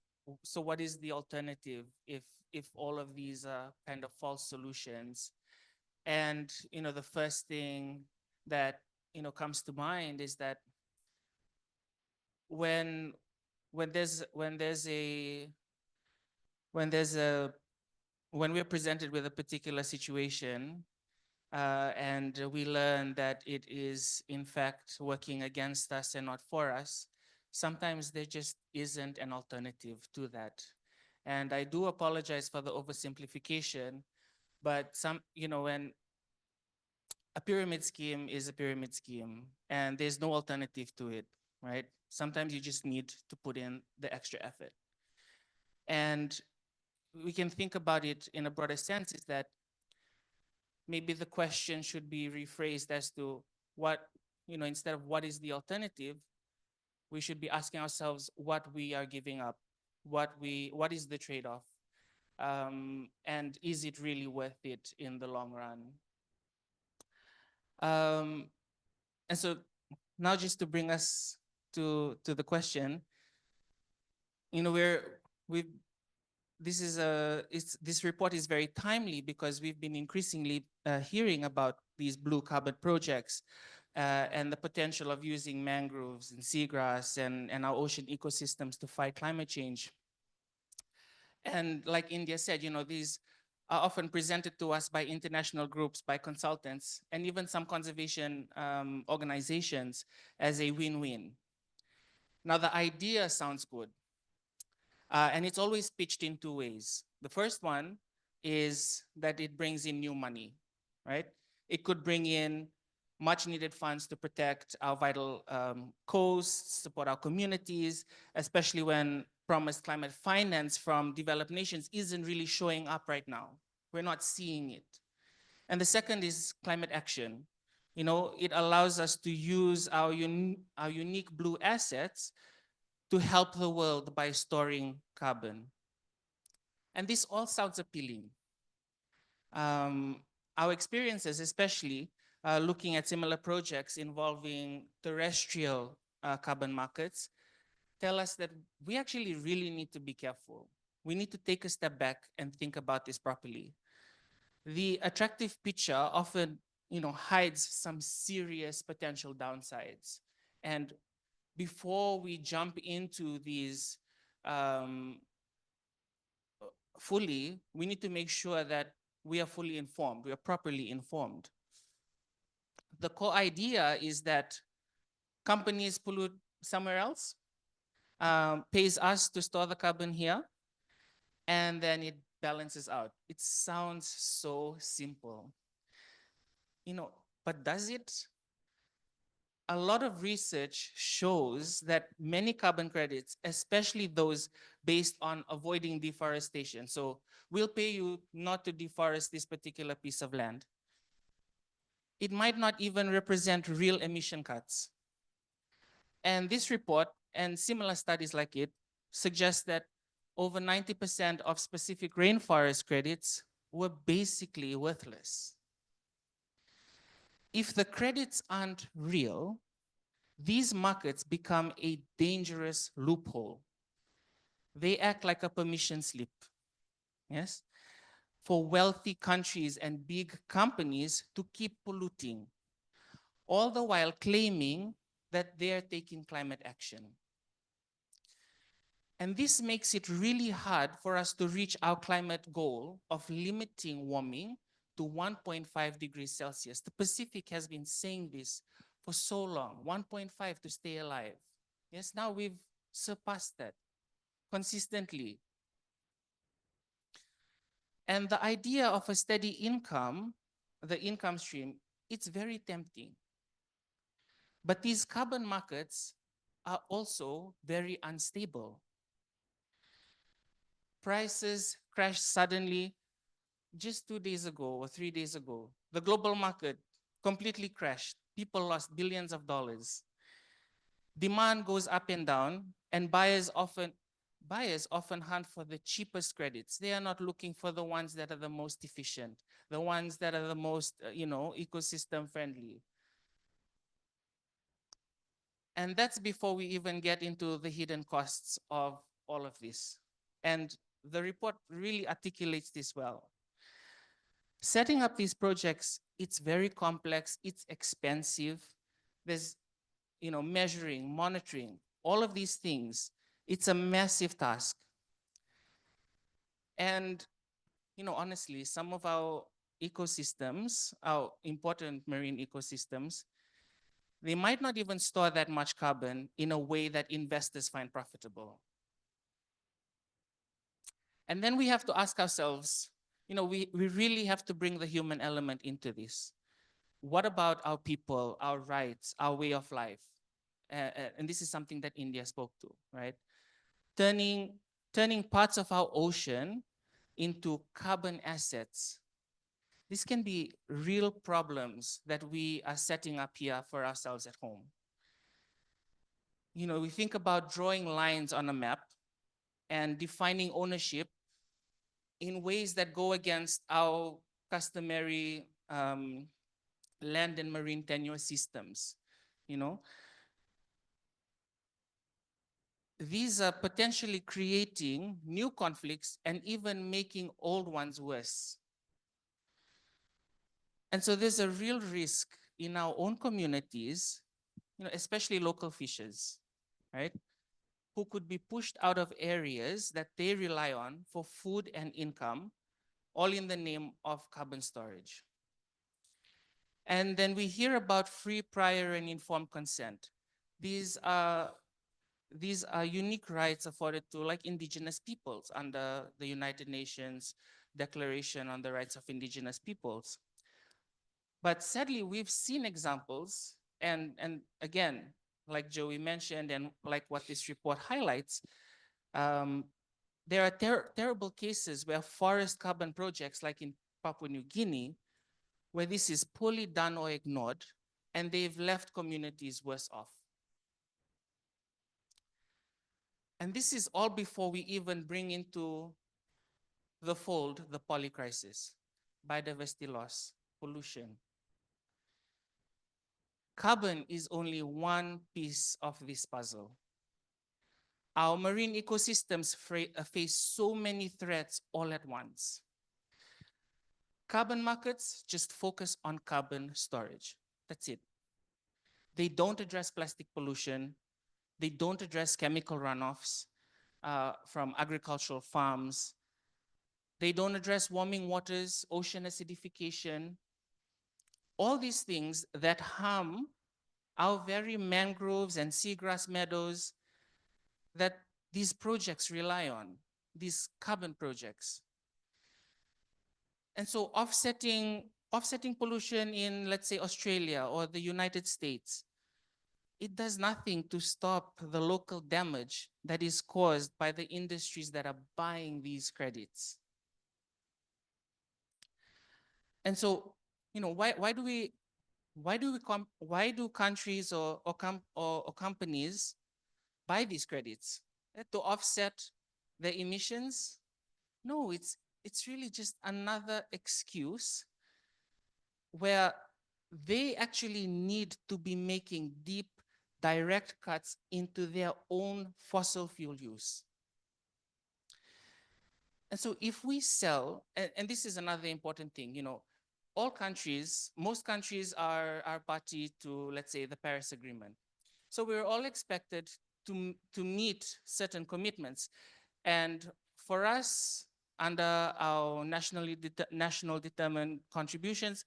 the alternative if all of these are kind of false solutions? And the first thing that comes to mind is that when when there's when there's a when there's a when we're presented with a particular situation, and we learn that it is in fact working against us and not for us, sometimes there just isn't an alternative to that. And I do apologize for the oversimplification, but when a pyramid scheme is a pyramid scheme and there's no alternative to it, right? Sometimes you just need to put in the extra effort. And we can think about it in a broader sense, is that maybe the question should be rephrased as to what, instead of what is the alternative, we should be asking ourselves what we are giving up, what is the trade-off, and is it really worth it in the long run? And so now, just to bring us to the question, we've this report is very timely because we've been increasingly hearing about these blue carbon projects and the potential of using mangroves and seagrass and our ocean ecosystems to fight climate change. And like India said, these are often presented to us by international groups, by consultants, and even some conservation organizations as a win-win. Now, the idea sounds good. And it's always pitched in two ways. The first one is that it brings in new money, right? It could bring in much needed funds to protect our vital coasts, support our communities, especially when promised climate finance from developed nations isn't really showing up right now. We're not seeing it. And the second is climate action. It allows us to use our unique blue assets to help the world by storing carbon. And this all sounds appealing. Our experiences, especially looking at similar projects involving terrestrial carbon markets, tell us that we actually really need to be careful. We need to take a step back and think about this properly. The attractive picture often, hides some serious potential downsides. And before we jump into these fully, we need to make sure that we are fully informed, we are properly informed. The core idea is that companies pollute somewhere else, pays us to store the carbon here, and then it balances out. It sounds so simple, but does it? A lot of research shows that many carbon credits, especially those based on avoiding deforestation, so we'll pay you not to deforest this particular piece of land, it might not even represent real emission cuts. And this report and similar studies like it suggest that over 90% of specific rainforest credits were basically worthless. If the credits aren't real, these markets become a dangerous loophole. They act like a permission slip, yes, for wealthy countries and big companies to keep polluting, all the while claiming that they are taking climate action. And this makes it really hard for us to reach our climate goal of limiting warming to 1.5 degrees Celsius. The Pacific has been saying this for so long, 1.5 to stay alive. Yes, now we've surpass that consistently. And the idea of a steady income, the income stream, it's very tempting. But these carbon markets are also very unstable. Prices crashed suddenly just 2 days ago or 3 days ago. The global market completely crashed. People lost billions of dollars. Demand goes up and down, and buyers often hunt for the cheapest credits. They are not looking for the ones that are the most efficient, the ones that are the most, ecosystem friendly. And that's before we even get into the hidden costs of all of this. And the report really articulates this well. Setting up these projects, it's very complex, it's expensive. There's, measuring, monitoring, all of these things. It's a massive task. And, honestly, some of our ecosystems, our important marine ecosystems, they might not even store that much carbon in a way that investors find profitable. And then we have to ask ourselves, we really have to bring the human element into this. What about our people, our rights, our way of life? And this is something that India spoke to, right? Turning parts of our ocean into carbon assets. This can be real problems that we are setting up here for ourselves at home. We think about drawing lines on a map and defining ownership in ways that go against our customary land and marine tenure systems. These are potentially creating new conflicts and even making old ones worse. And so there's a real risk in our own communities, especially local fishers, right? Who could be pushed out of areas that they rely on for food and income, all in the name of carbon storage. And then we hear about free, prior, and informed consent. These are unique rights afforded to like indigenous peoples under the United Nations Declaration on the Rights of Indigenous Peoples. But sadly, we've seen examples, and again, like Joey mentioned, and like what this report highlights, there are terrible cases where forest carbon projects, like in Papua New Guinea, where this is poorly done or ignored, and they've left communities worse off. And this is all before we even bring into the fold the poly crisis, biodiversity loss, pollution. Carbon is only one piece of this puzzle. Our marine ecosystems face so many threats all at once. Carbon markets just focus on carbon storage. That's it. They don't address plastic pollution. They don't address chemical runoffs from agricultural farms. They don't address warming waters, ocean acidification, all these things that harm our very mangroves and seagrass meadows that these projects rely on, these carbon projects. And so offsetting pollution in, let's say, Australia or the United States, it does nothing to stop the local damage that is caused by the industries that are buying these credits. And so, why do countries or companies buy these credits? To offset the emissions? No, it's really just another excuse where they actually need to be making deep, direct cuts into their own fossil fuel use. And so if we sell, and this is another important thing, most countries are party to, let's say, the Paris Agreement. So we're all expected to meet certain commitments. And for us, under our national determined contributions,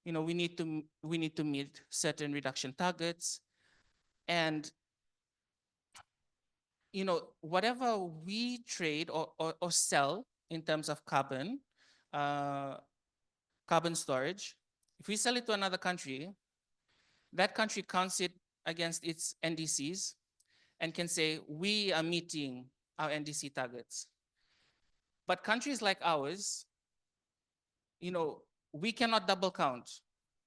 we need to meet certain reduction targets. And whatever we trade or sell in terms of uh, carbon storage, if we sell it to another country, that country counts it against its NDCs and can say, we are meeting our NDC targets. But countries like ours, we cannot double count.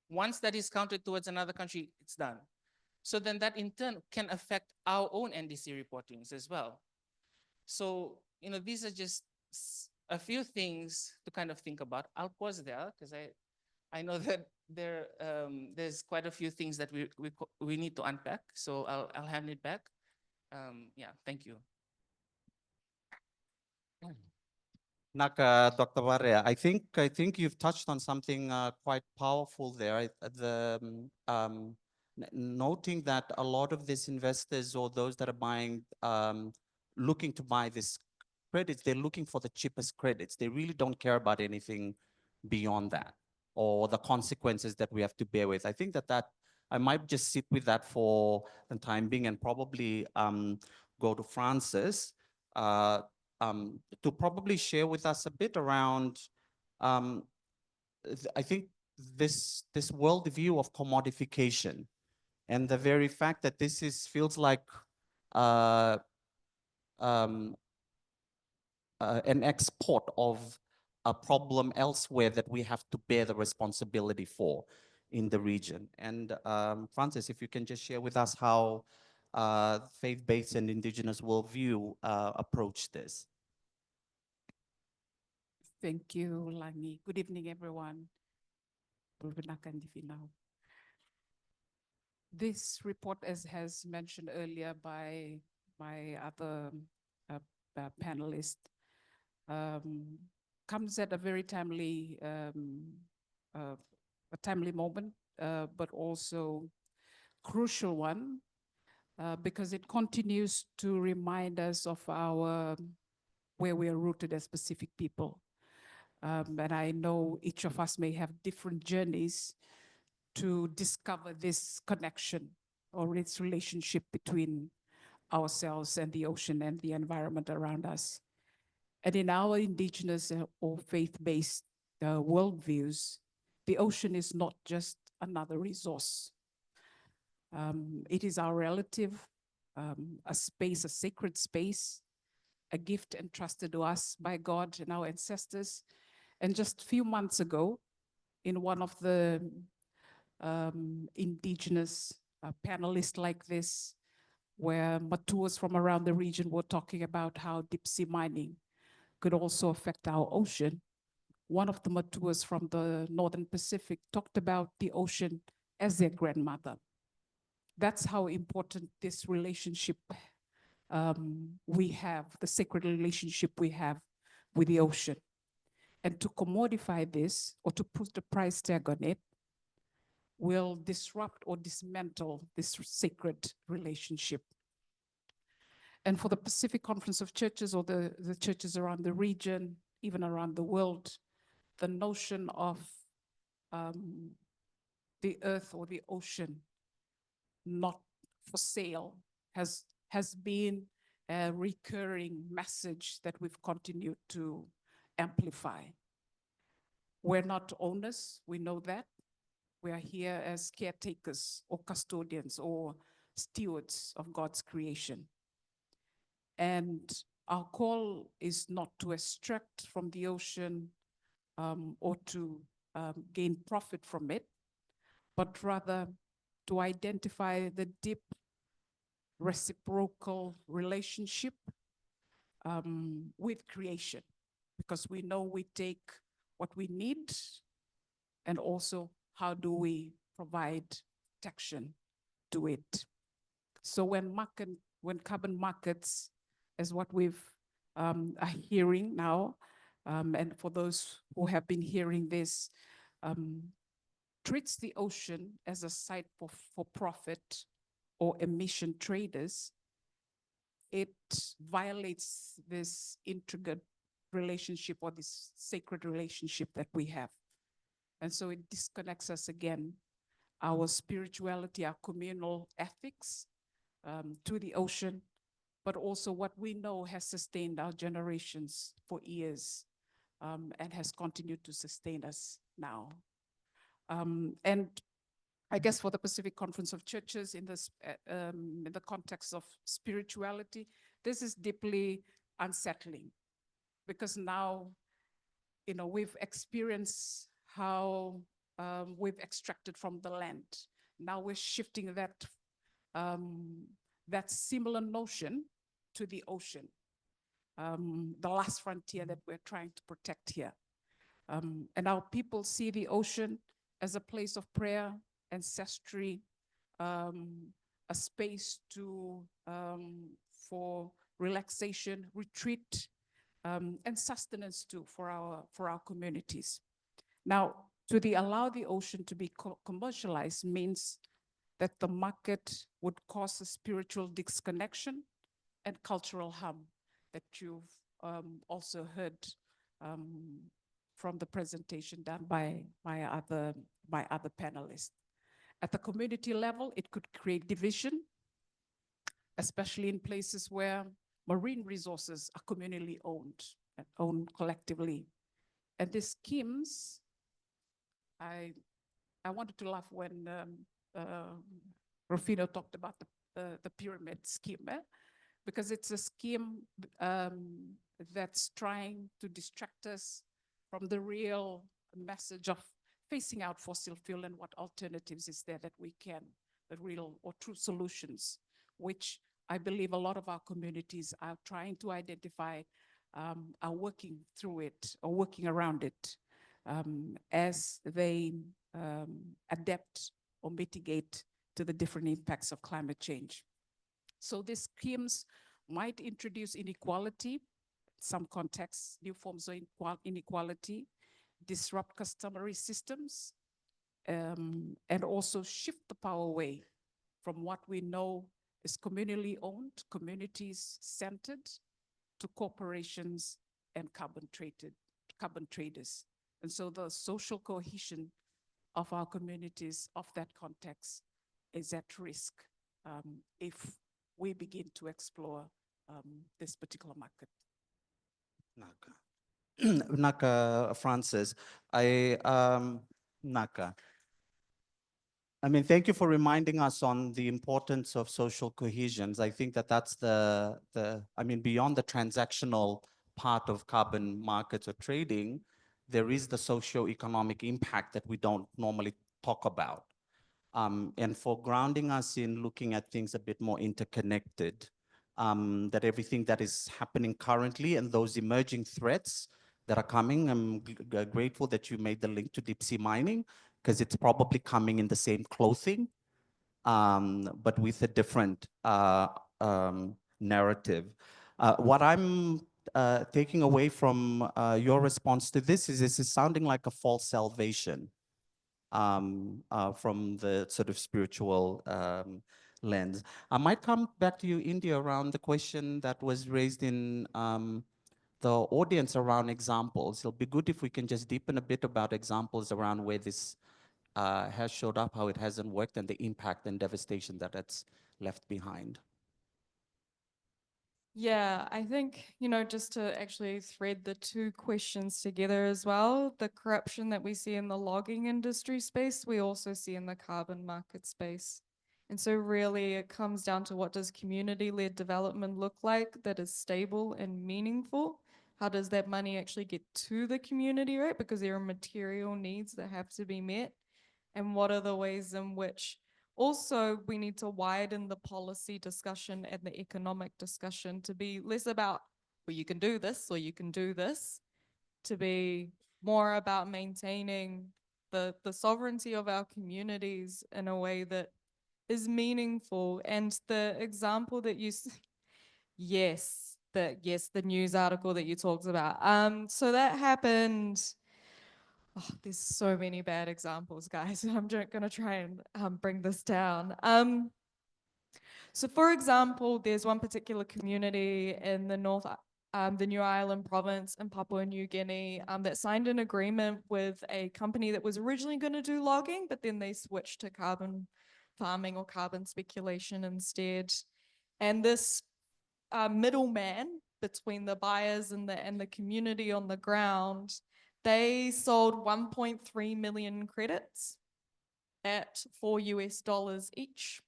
Once that is counted towards another country, it's done. So then that in turn can affect our own NDC reportings as well. So, these are just a few things to kind of think about. I'll pause there because I know that there's quite a few things that we need to unpack. So I'll hand it back. Yeah, thank you. Naka, Dr. Varea, I think you've touched on something quite powerful there. Noting that a lot of these investors or those that are buying, looking to buy this credits, they're looking for the cheapest credits. They really don't care about anything beyond that or the consequences that we have to bear with. I think that I might just sit with that for the time being and probably go to Francis. To probably share with us a bit around, I think this worldview of commodification and the very fact that this feels like uh, um, an export of a problem elsewhere that we have to bear the responsibility for in the region. And Francis, if you can just share with us how faith-based and indigenous worldview approach this. Thank you, Langi. Good evening, everyone. This report, as has mentioned earlier by my other panelists, comes at a very timely, a timely moment, but also crucial one, because it continues to remind us of where we are rooted as Pacific people. And I know each of us may have different journeys to discover this connection or its relationship between ourselves and the ocean and the environment around us. And in our indigenous or faith-based worldviews, the ocean is not just another resource. It is our relative, a space, a sacred space, a gift entrusted to us by God and our ancestors. And just a few months ago, in one of the indigenous panelists like this, where Matuas from around the region were talking about how deep sea mining could also affect our ocean. One of the Matuas from the Northern Pacific talked about the ocean as their grandmother. That's how important this relationship we have, the sacred relationship we have with the ocean. And to commodify this or to put the price tag on it will disrupt or dismantle this sacred relationship. And for the Pacific Conference of Churches or the churches around the region, even around the world, the notion of the earth or the ocean not for sale has been a recurring message that we've continued to amplify. We're not owners, we know that. We are here as caretakers or custodians or stewards of God's creation. And our call is not to extract from the ocean or to gain profit from it, but rather to identify the deep reciprocal relationship with creation, because we know we take what we need and also how do we provide protection to it. So when carbon markets, as what we've are hearing now, and for those who have been hearing this, treats the ocean as a site for profit or emission traders, it violates this intricate relationship or this sacred relationship that we have. And so it disconnects us again, our spirituality, our communal ethics to the ocean, but also what we know has sustained our generations for years, and has continued to sustain us now. And I guess for the Pacific Conference of Churches in the context of spirituality, this is deeply unsettling, because now, we've experienced how we've extracted from the land. Now we're shifting that similar notion to the ocean, the last frontier that we're trying to protect here. And our people see the ocean as a place of prayer, ancestry, a space for relaxation, retreat, and sustenance too for our communities. Now, allow the ocean to be commercialized means that the market would cause a spiritual disconnection and cultural harm that you've also heard from the presentation done by other panelists. At the community level, it could create division, especially in places where marine resources are communally owned and owned collectively. And these schemes, I wanted to laugh when Rufino talked about the pyramid scheme, because it's a scheme that's trying to distract us from the real message of phasing out fossil fuel and what alternatives is there that we can, the real or true solutions, which I believe a lot of our communities are trying to identify, are working through it or working around it as they adapt or mitigate to the different impacts of climate change. So these schemes might introduce inequality, some contexts, new forms of inequality, disrupt customary systems, and also shift the power away from what we know is communally owned, communities centered, to corporations and carbon traders. And so the social cohesion of our communities, of that context, is at risk if we begin to explore this particular market. Naka Francis, Naka. I mean, thank you for reminding us on the importance of social cohesions. I think that that's I mean, beyond the transactional part of carbon markets or trading, there is the socio-economic impact that we don't normally talk about. And for grounding us in looking at things a bit more interconnected, that everything that is happening currently and those emerging threats that are coming, I'm grateful that you made the link to deep sea mining, because it's probably coming in the same clothing, but with a different narrative. What I'm taking away from your response to this is sounding like a false salvation from the sort of spiritual lens. I might come back to you, India, around the question that was raised in the audience around examples. It'll be good if we can just deepen a bit about examples around where this has showed up, how it hasn't worked, and the impact and devastation that it's left behind. Yeah, I think, just to actually thread the two questions together as well, the corruption that we see in the logging industry space, we also see in the carbon market space. And so really it comes down to, what does community-led development look like that is stable and meaningful? How does that money actually get to the community, right? Because there are material needs that have to be met. And what are the ways in which also we need to widen the policy discussion and the economic discussion to be less about, well, you can do this or you can do this, to be more about maintaining the sovereignty of our communities in a way that is meaningful. And the example that you, yes, the news article that you talked about. So that happened. Oh, there's so many bad examples, guys. I'm going to try and bring this down. So for example, there's one particular community in the the New Ireland province in Papua New Guinea that signed an agreement with a company that was originally going to do logging, but then they switched to carbon farming or carbon speculation instead. And this middleman between the buyers and the community on the ground, they sold 1.3 million credits at $4 each.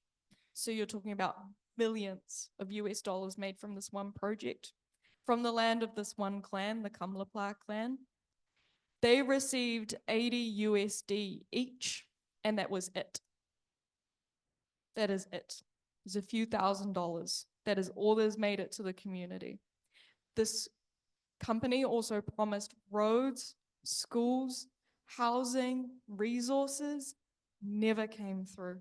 So you're talking about millions of US dollars made from this one project, from the land of this one clan, the Kamlapla clan. They received 80 USD each, and that was it. That is it. There's a few $1,000s. That is all that's made it to the community. This company also promised roads, schools, housing, resources, never came through.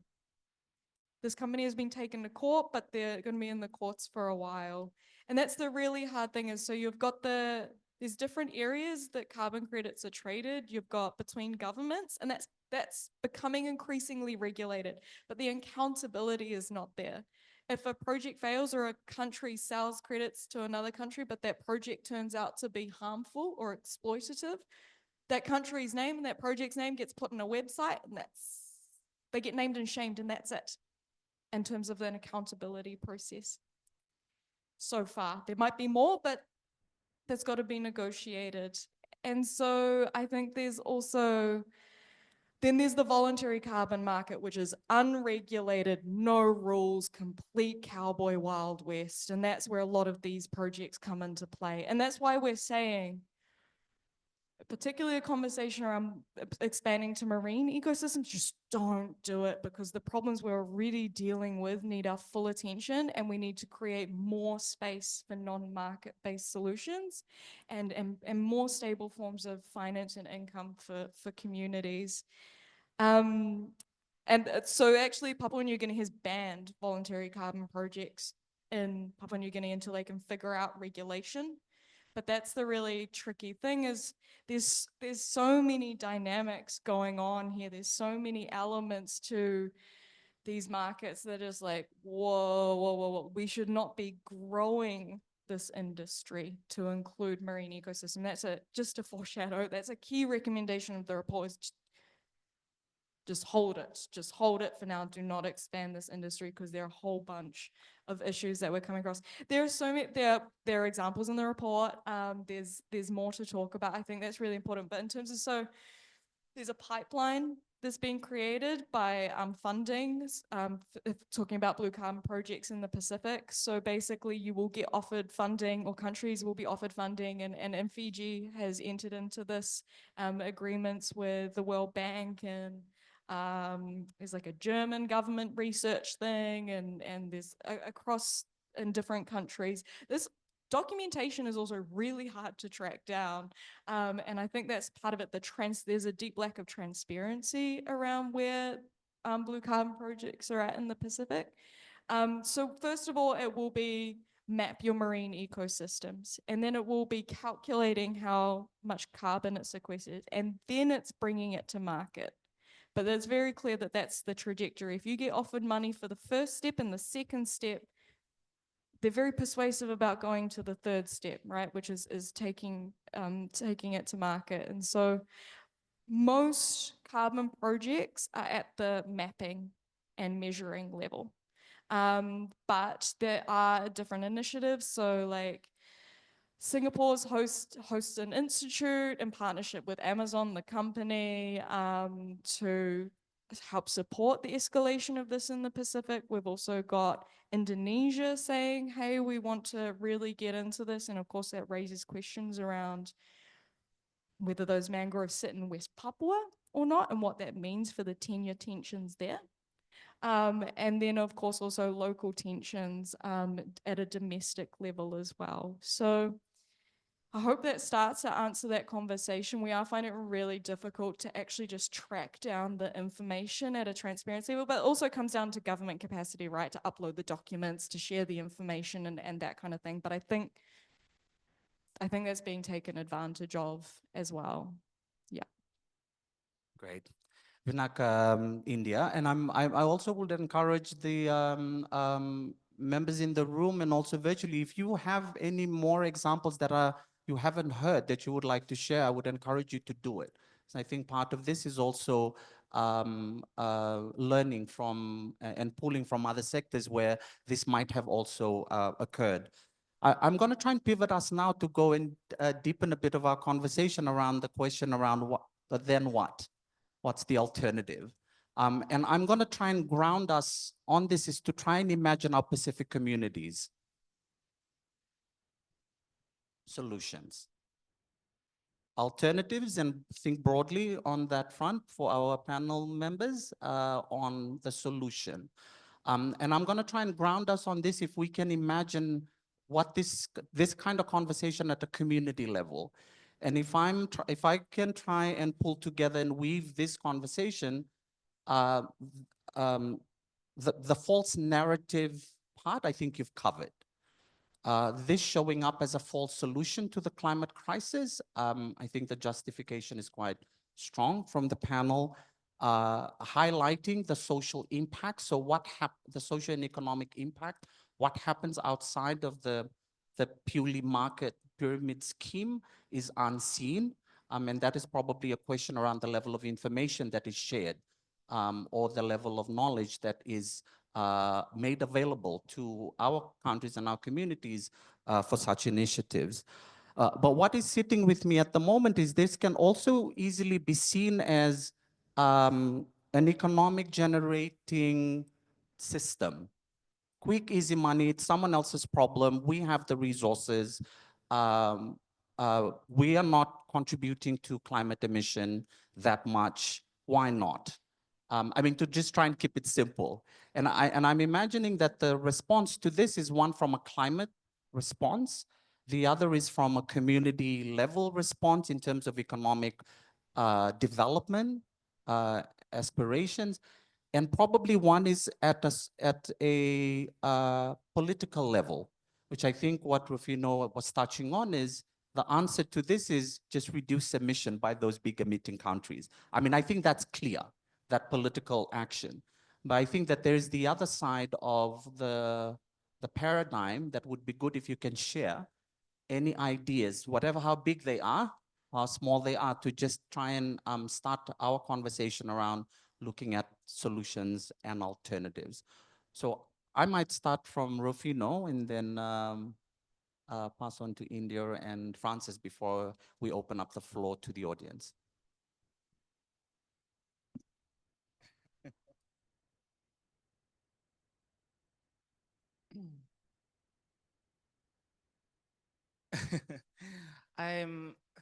This company has been taken to court, but they're going to be in the courts for a while. And that's the really hard thing is, so you've got there's different areas that carbon credits are traded. You've got between governments, and that's becoming increasingly regulated, but the accountability is not there. If a project fails or a country sells credits to another country, but that project turns out to be harmful or exploitative, that country's name and that project's name gets put on a website, and they get named and shamed, and that's it in terms of an accountability process. So far, there might be more, but that's got to be negotiated. And so I think there's also, then there's the voluntary carbon market, which is unregulated, no rules, complete cowboy Wild West. And that's where a lot of these projects come into play. And that's why we're saying, particularly a conversation around expanding to marine ecosystems, just don't do it, because the problems we're already dealing with need our full attention, and we need to create more space for non-market-based solutions and more stable forms of finance and income for communities. So actually Papua New Guinea has banned voluntary carbon projects in Papua New Guinea until they can figure out regulation. But that's the really tricky thing is there's so many dynamics going on here. There's so many elements to these markets that is like, whoa. We should not be growing this industry to include marine ecosystem. That's just a foreshadow. That's a key recommendation of the report is just hold it for now. Do not expand this industry, because there are a whole bunch of issues that we're coming across. There are so many, there are examples in the report. There's more to talk about. I think that's really important. But in terms of, so there's a pipeline that's being created by funding, talking about blue carbon projects in the Pacific. So basically you will get offered funding, or countries will be offered funding, and Fiji has entered into this agreements with the World Bank, and there's like a German government research thing, and there's across in different countries. This documentation is also really hard to track down. And I think that's part of it. There's a deep lack of transparency around where blue carbon projects are at in the Pacific. So first of all, it will be map your marine ecosystems, and then it will be calculating how much carbon it's sequestered, and then it's bringing it to market. But it's very clear that that's the trajectory. If you get offered money for the first step and the second step, they're very persuasive about going to the third step, right? Which is taking it to market. And so most carbon projects are at the mapping and measuring level. But there are different initiatives. So like Singapore's hosts an institute in partnership with Amazon, the company, to help support the escalation of this in the Pacific. We've also got Indonesia saying, hey, we want to really get into this. And of course that raises questions around whether those mangroves sit in West Papua or not, and what that means for the tenure tensions there. And then of course also local tensions at a domestic level as well. So I hope that starts to answer that conversation. We are finding it really difficult to actually just track down the information at a transparency level, but it also comes down to government capacity, right? To upload the documents, to share the information and that kind of thing. But I think that's being taken advantage of as well. Yeah. Great. Vinak, India, and I also would encourage the members in the room and also virtually, if you have any more examples that you haven't heard that you would like to share, I would encourage you to do it. So I think part of this is also learning from and pulling from other sectors where this might have also occurred. I'm going to try and pivot us now to go and deepen a bit of our conversation around the question around what, but then what? What's the alternative? And I'm going to try and ground us on this is to try and imagine our Pacific communities. Solutions. Alternatives, and think broadly on that front for our panel members on the solution. And I'm going to try and ground us on this if we can imagine what this kind of conversation at a community level. And if I can try and pull together and weave this conversation, the false narrative part, I think you've covered. This showing up as a false solution to the climate crisis, I think the justification is quite strong from the panel, highlighting the social impact. So the social and economic impact, what happens outside of the purely market pyramid scheme is unseen. And that is probably a question around the level of information that is shared, or the level of knowledge that is made available to our countries and our communities for such initiatives. But what is sitting with me at the moment is this can also easily be seen as an economic generating system. Quick, easy money, it's someone else's problem. We have the resources. We are not contributing to climate emission that much. Why not? I mean, to just try and keep it simple. And I'm imagining that the response to this is one from a climate response. The other is from a community level response in terms of economic development, aspirations. And probably one is at a political level, which I think what Rufino was touching on is the answer to this is just reduce emission by those big emitting countries. I mean, I think that's clear, that political action. But I think that there's the other side of the paradigm that would be good if you can share any ideas, whatever how big they are, how small they are, to just try and start our conversation around looking at solutions and alternatives. So I might start from Rufino and then pass on to India and Francis before we open up the floor to the audience.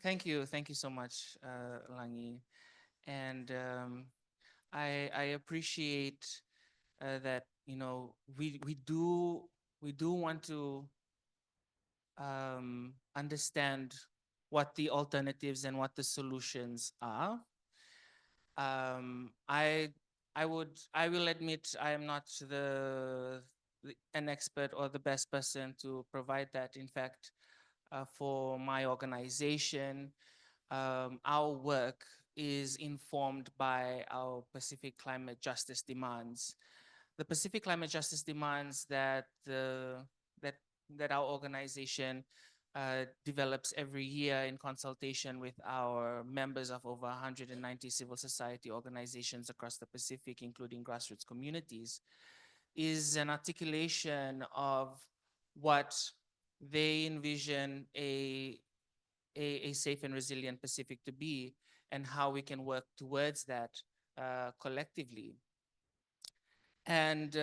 Thank you so much, Langi. And I appreciate that, you know, we do want to understand what the alternatives and what the solutions are. I will admit I am not an expert or the best person to provide that. In fact, for my organization, our work is informed by our Pacific climate justice demands. The Pacific climate justice demands that our organization develops every year in consultation with our members of over 190 civil society organizations across the Pacific, including grassroots communities, is an articulation of what they envision a safe and resilient Pacific to be, and how we can work towards that collectively. And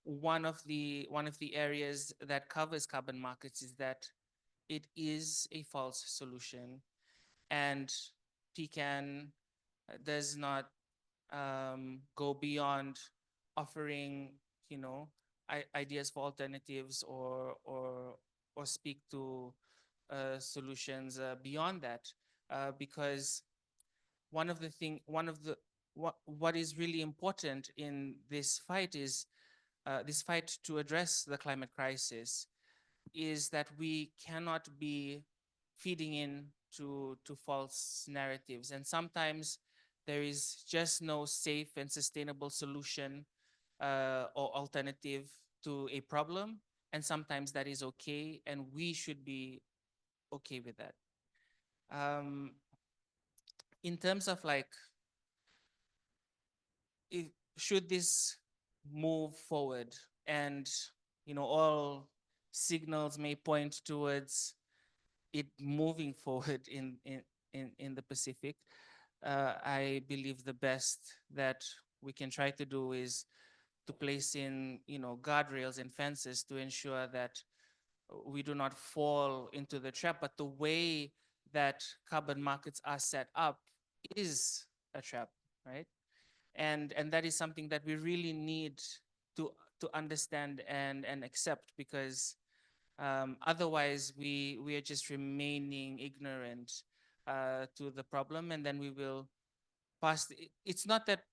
one of the areas that covers carbon markets is that it is a false solution, and PCAN does not go beyond offering, you know, ideas for alternatives or speak to solutions beyond that, because what is really important in this fight is this fight to address the climate crisis is that we cannot be feeding in to false narratives. And sometimes there is just no safe and sustainable solution or alternative to a problem. And sometimes that is okay, and we should be okay with that. In terms of like, should this move forward and, you know, all signals may point towards it moving forward in the Pacific. I believe the best that we can try to do is to place in, guardrails and fences to ensure that we do not fall into the trap. But the way that carbon markets are set up is a trap, right? And that is something that we really need to understand and accept, because otherwise we are just remaining ignorant to the problem, and then we will pass. It's not that,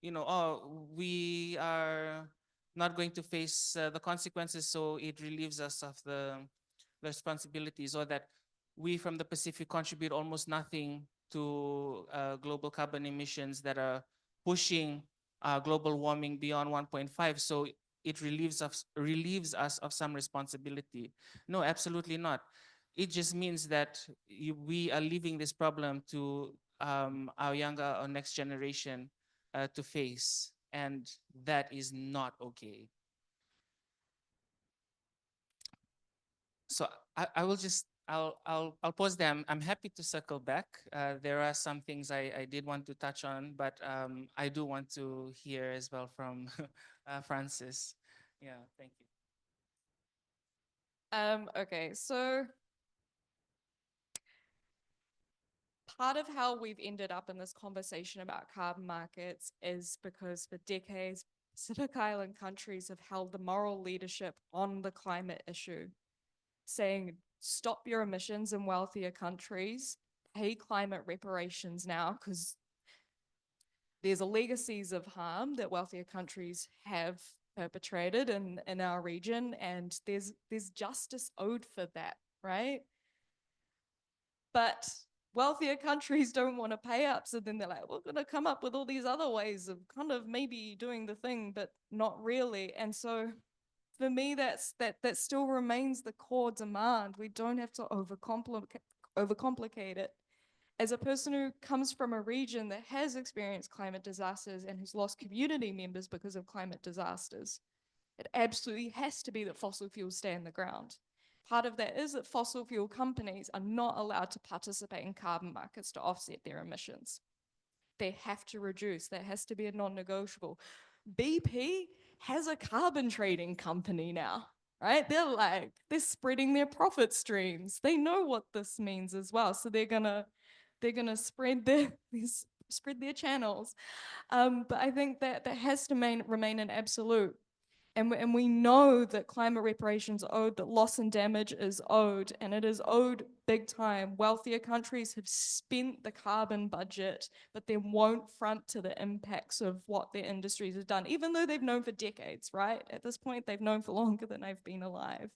oh, we are not going to face the consequences, so it relieves us of the responsibilities, or that we from the Pacific contribute almost nothing to global carbon emissions that are pushing global warming beyond 1.5. So it relieves us of some responsibility. No, absolutely not. It just means that we are leaving this problem to our younger or next generation to face, and that is not okay. So I will just I'll pause there. I'm happy to circle back. There are some things I did want to touch on, but I do want to hear as well from Francis. Yeah, thank you. Okay, so part of how we've ended up in this conversation about carbon markets is because for decades, Pacific Island countries have held the moral leadership on the climate issue, saying stop your emissions in wealthier countries, pay climate reparations now, because there's a legacies of harm that wealthier countries have perpetrated in our region, and there's justice owed for that, right? But wealthier countries don't want to pay up, so then they're like, we're going to come up with all these other ways of kind of maybe doing the thing, but not really. And so for me, that still remains the core demand. We don't have to overcomplicate it. As a person who comes from a region that has experienced climate disasters and who's lost community members because of climate disasters, it absolutely has to be that fossil fuels stay in the ground. Part of that is that fossil fuel companies are not allowed to participate in carbon markets to offset their emissions. They have to reduce. That has to be a non-negotiable. BP has a carbon trading company now, right? They're spreading their profit streams. They know what this means as well. So they're gonna spread their channels. But I think that has to remain an absolute. And we know that climate reparations owed, that loss and damage is owed, and it is owed big time. Wealthier countries have spent the carbon budget, but they won't front to the impacts of what their industries have done, even though they've known for decades, right? At this point, they've known for longer than I've been alive.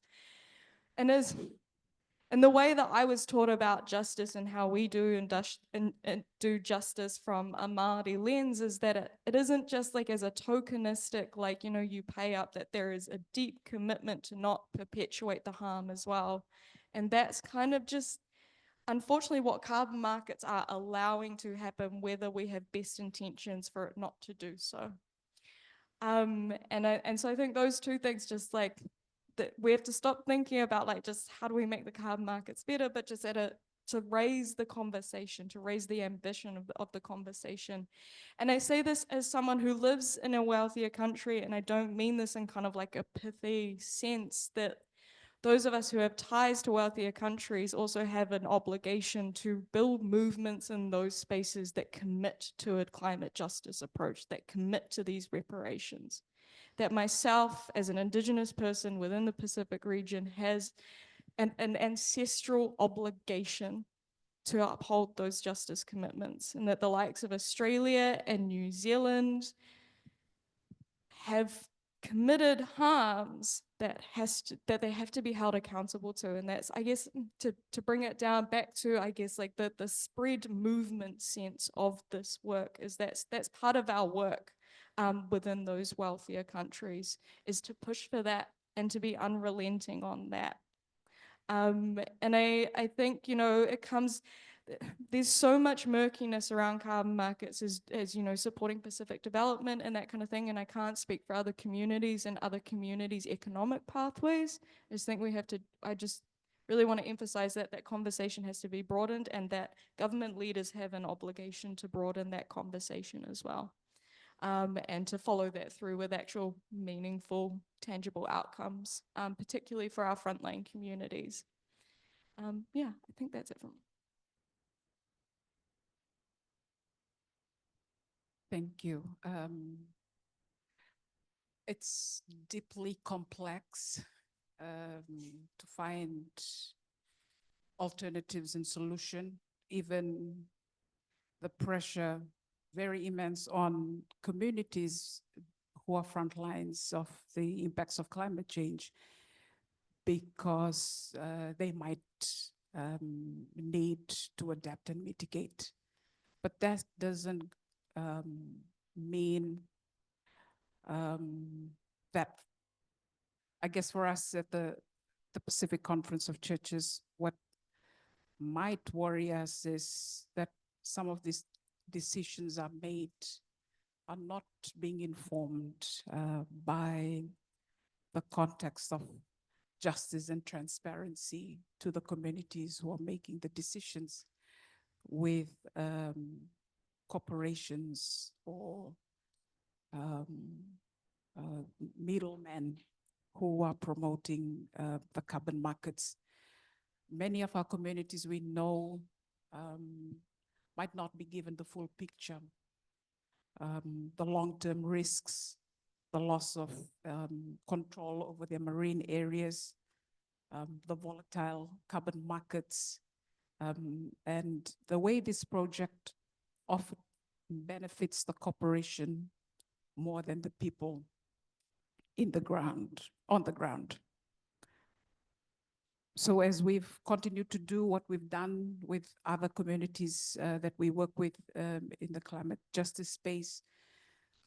And the way that I was taught about justice and how we do do justice from a Māori lens is that it isn't just like as a tokenistic, like, you pay up, that there is a deep commitment to not perpetuate the harm as well. And that's kind of just, unfortunately, what carbon markets are allowing to happen, whether we have best intentions for it not to do so. And so I think those two things, just like, that we have to stop thinking about like just how do we make the carbon markets better, but just to raise the conversation, to raise the ambition of the conversation. And I say this as someone who lives in a wealthier country, and I don't mean this in kind of like a pithy sense, that those of us who have ties to wealthier countries also have an obligation to build movements in those spaces that commit to a climate justice approach, that commit to these reparations. That myself, as an Indigenous person within the Pacific region, has an ancestral obligation to uphold those justice commitments, and that the likes of Australia and New Zealand have committed harms that they have to be held accountable to. And that's, I guess, to bring it down back to, I guess, like the spread movement sense of this work, is that's part of our work within those wealthier countries, is to push for that and to be unrelenting on that. And I think, it comes, there's so much murkiness around carbon markets as you know, supporting Pacific development and that kind of thing. And I can't speak for other communities and other communities' economic pathways. I just really want to emphasize that that conversation has to be broadened and that government leaders have an obligation to broaden that conversation as well. And to follow that through with actual meaningful, tangible outcomes, particularly for our frontline communities. Yeah, I think that's it from me. Thank you. It's deeply complex to find alternatives and solution, even the pressure very immense on communities who are front lines of the impacts of climate change, because they might need to adapt and mitigate. But that doesn't mean that, I guess for us at the Pacific Conference of Churches, what might worry us is that some of these decisions are not being informed by the context of justice and transparency to the communities who are making the decisions, with corporations or middlemen who are promoting the carbon markets. Many of our communities we know might not be given the full picture. The long-term risks, the loss of control over their marine areas, the volatile carbon markets, and the way this project often benefits the corporation more than the people on the ground. So as we've continued to do what we've done with other communities that we work with in the climate justice space,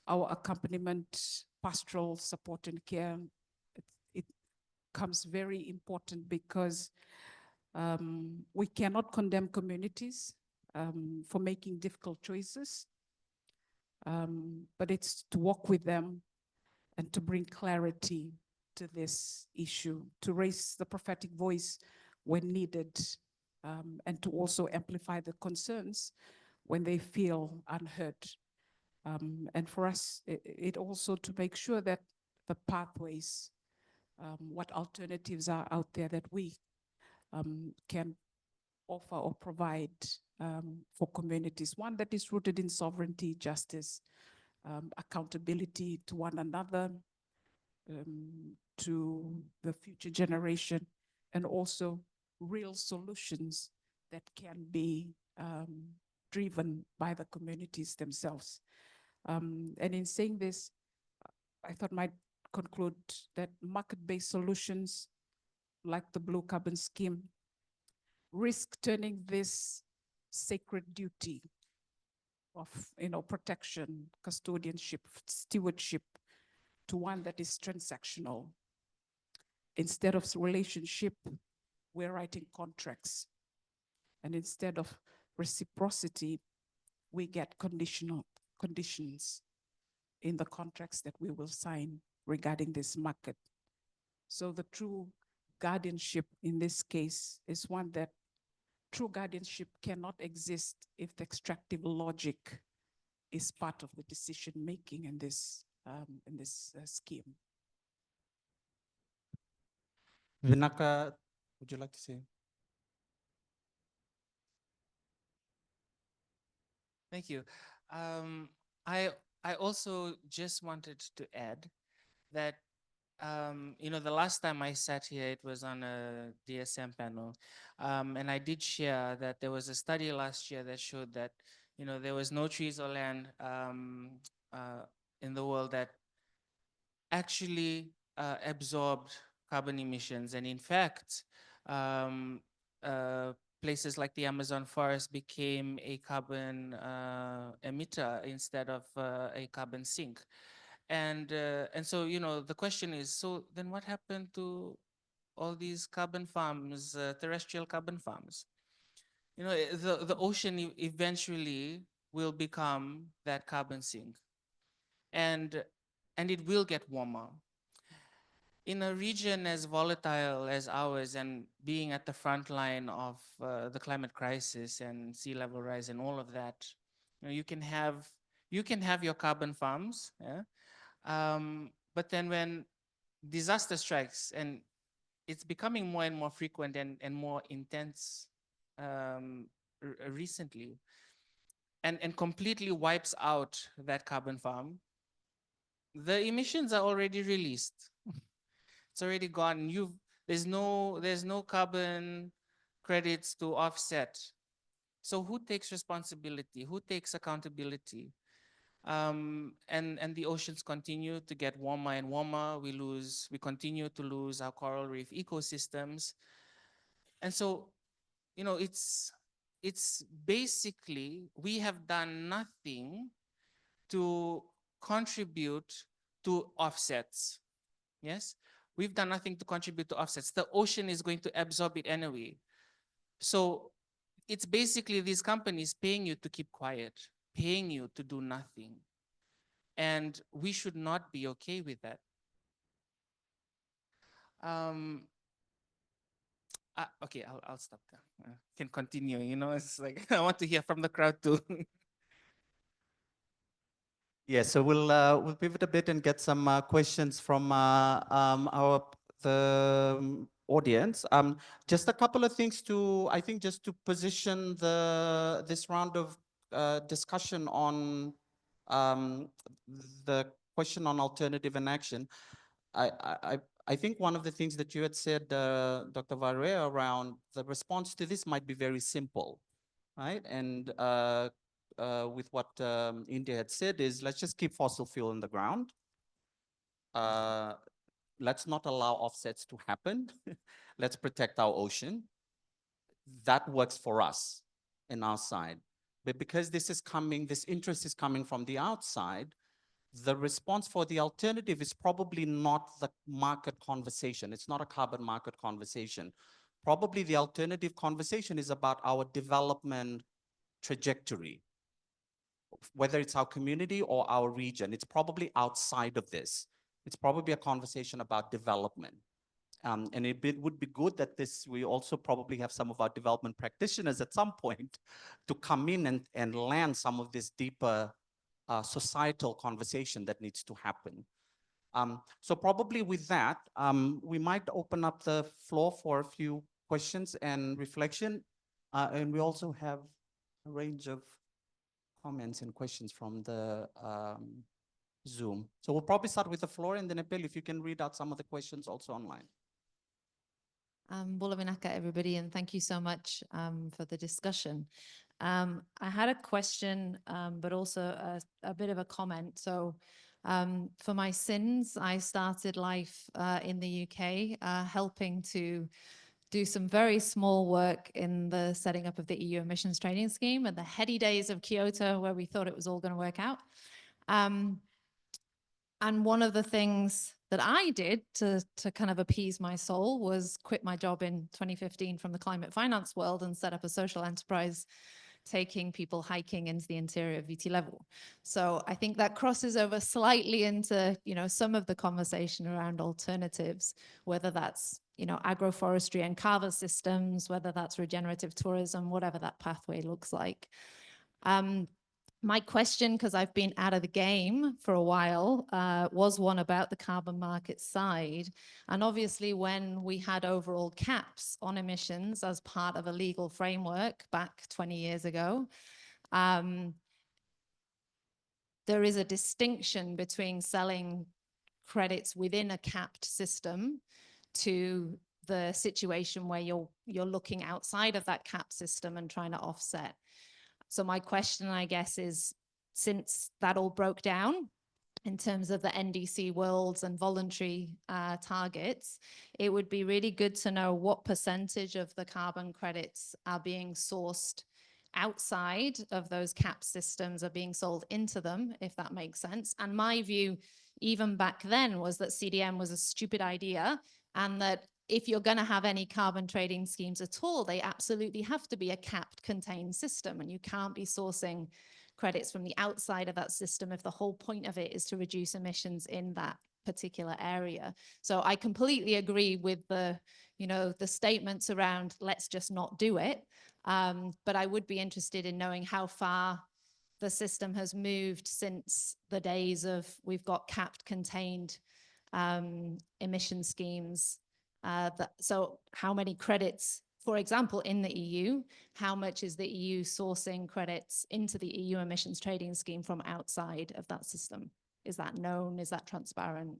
our accompaniment, pastoral support and care, it comes very important, because we cannot condemn communities for making difficult choices, but it's to walk with them and to bring clarity to this issue, to raise the prophetic voice when needed, and to also amplify the concerns when they feel unheard. And for us, it also to make sure that the pathways, what alternatives are out there that we can offer or provide for communities. One that is rooted in sovereignty, justice, accountability to one another, to the future generation, and also real solutions that can be driven by the communities themselves. And in saying this, I thought might conclude that market-based solutions like the Blue Carbon Scheme risk turning this sacred duty of protection, custodianship, stewardship to one that is transactional. Instead of relationship, we're writing contracts. And instead of reciprocity, we get conditions in the contracts that we will sign regarding this market. So the true guardianship in this case is one that true guardianship cannot exist if the extractive logic is part of the decision making in this scheme. Vinaka, would you like to say? Thank you. I also just wanted to add that the last time I sat here, it was on a DSM panel, and I did share that there was a study last year that showed that there was no trees or land in the world that actually absorbed carbon emissions, and in fact, places like the Amazon forest became a carbon emitter instead of a carbon sink. And so, the question is, so then what happened to all these carbon farms, terrestrial carbon farms? You know, the ocean eventually will become that carbon sink, and it will get warmer. In a region as volatile as ours, and being at the front line of the climate crisis and sea level rise and all of that, you know, you can have your carbon farms, yeah? But then when disaster strikes, and it's becoming more and more frequent and more intense recently, and completely wipes out that carbon farm, the emissions are already released. It's already gone. There's no carbon credits to offset. So who takes responsibility? Who takes accountability? And the oceans continue to get warmer and warmer. We continue to lose our coral reef ecosystems. And so, you know, it's basically, we have done nothing to contribute to offsets. Yes, we've done nothing to contribute to offsets. The ocean is going to absorb it anyway. So it's basically these companies paying you to keep quiet, paying you to do nothing. And we should not be okay with that. Okay, I'll stop there. Can continue, you know, it's like, I want to hear from the crowd too. Yeah, so we'll pivot a bit and get some questions from the audience. Just a couple of things to, I think, just to position this round of discussion on the question on alternative and action. I think one of the things that you had said, Dr. Varela, around the response to this might be very simple, right? And with what India had said is, let's just keep fossil fuel in the ground. Let's not allow offsets to happen. Let's protect our ocean. That works for us in our side. But because this interest is coming from the outside, the response for the alternative is probably not the market conversation. It's not a carbon market conversation. Probably the alternative conversation is about our development trajectory, whether it's our community or our region. It's probably outside of this. It's probably a conversation about development. And it would be good that we also probably have some of our development practitioners at some point to come in and land some of this deeper societal conversation that needs to happen. So probably with that, we might open up the floor for a few questions and reflection. And we also have a range of comments and questions from the Zoom. So we'll probably start with the floor, and then Epel, if you can read out some of the questions also online. Bula vinaka, everybody, and thank you so much for the discussion. I had a question, but also a bit of a comment. So for my sins, I started life in the UK, helping to do some very small work in the setting up of the EU emissions trading scheme and the heady days of Kyoto, where we thought it was all going to work out. And one of the things that I did to kind of appease my soul was quit my job in 2015 from the climate finance world and set up a social enterprise, taking people hiking into the interior of VT level. So I think that crosses over slightly into, you know, some of the conversation around alternatives, whether that's, you know, agroforestry and carver systems, whether that's regenerative tourism, whatever that pathway looks like. My question, because I've been out of the game for a while, was one about the carbon market side. And obviously, when we had overall caps on emissions as part of a legal framework back 20 years ago, there is a distinction between selling credits within a capped system to the situation where you're looking outside of that cap system and trying to offset. So my question, I guess, is, since that all broke down in terms of the NDC worlds and voluntary targets, it would be really good to know what percentage of the carbon credits are being sourced outside of those cap systems, are being sold into them, if that makes sense. And my view, even back then, was that CDM was a stupid idea, and that if you're going to have any carbon trading schemes at all, they absolutely have to be a capped contained system, and you can't be sourcing credits from the outside of that system if the whole point of it is to reduce emissions in that particular area. So I completely agree with the, the statements around let's just not do it. But I would be interested in knowing how far the system has moved since the days of we've got capped contained emission schemes. So how many credits, for example, in the EU, how much is the EU sourcing credits into the EU emissions trading scheme from outside of that system? Is that known? Is that transparent?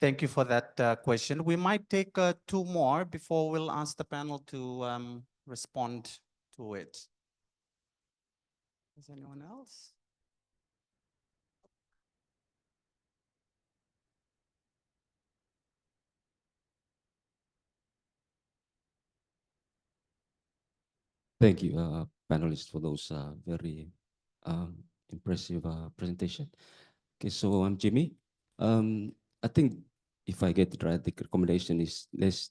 Thank you for that question. We might take two more before we'll ask the panel to respond to it. Is anyone else? Thank you, panelists, for those very impressive presentation. Okay, so I'm Jimmy. I think if I get it right, the recommendation is let's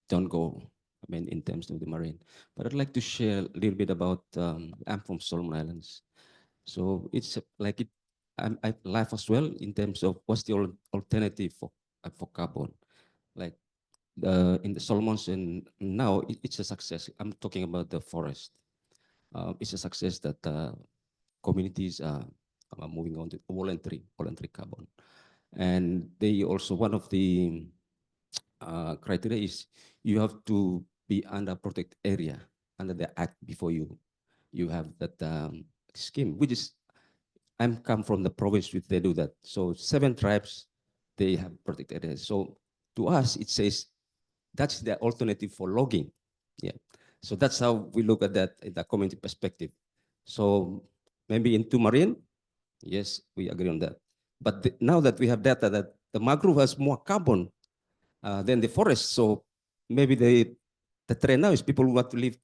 don't go, in terms of the marine. But I'd like to share a little bit about, I'm from Solomon Islands. So it's like I live as well in terms of what's the alternative for carbon. Like in the Solomons, and now it's a success. I'm talking about the forest. It's a success that communities are moving on to voluntary carbon. And they also, one of the criteria is you have to be under protected area under the act before you have that scheme, which is, I'm come from the province which they do that. So 7 tribes, they have protected areas. So to us, it says that's the alternative for logging. Yeah. So that's how we look at that in the community perspective. So maybe into marine, yes, we agree on that. But now that we have data that the mangrove has more carbon than the forest, so maybe the trend now is people want to live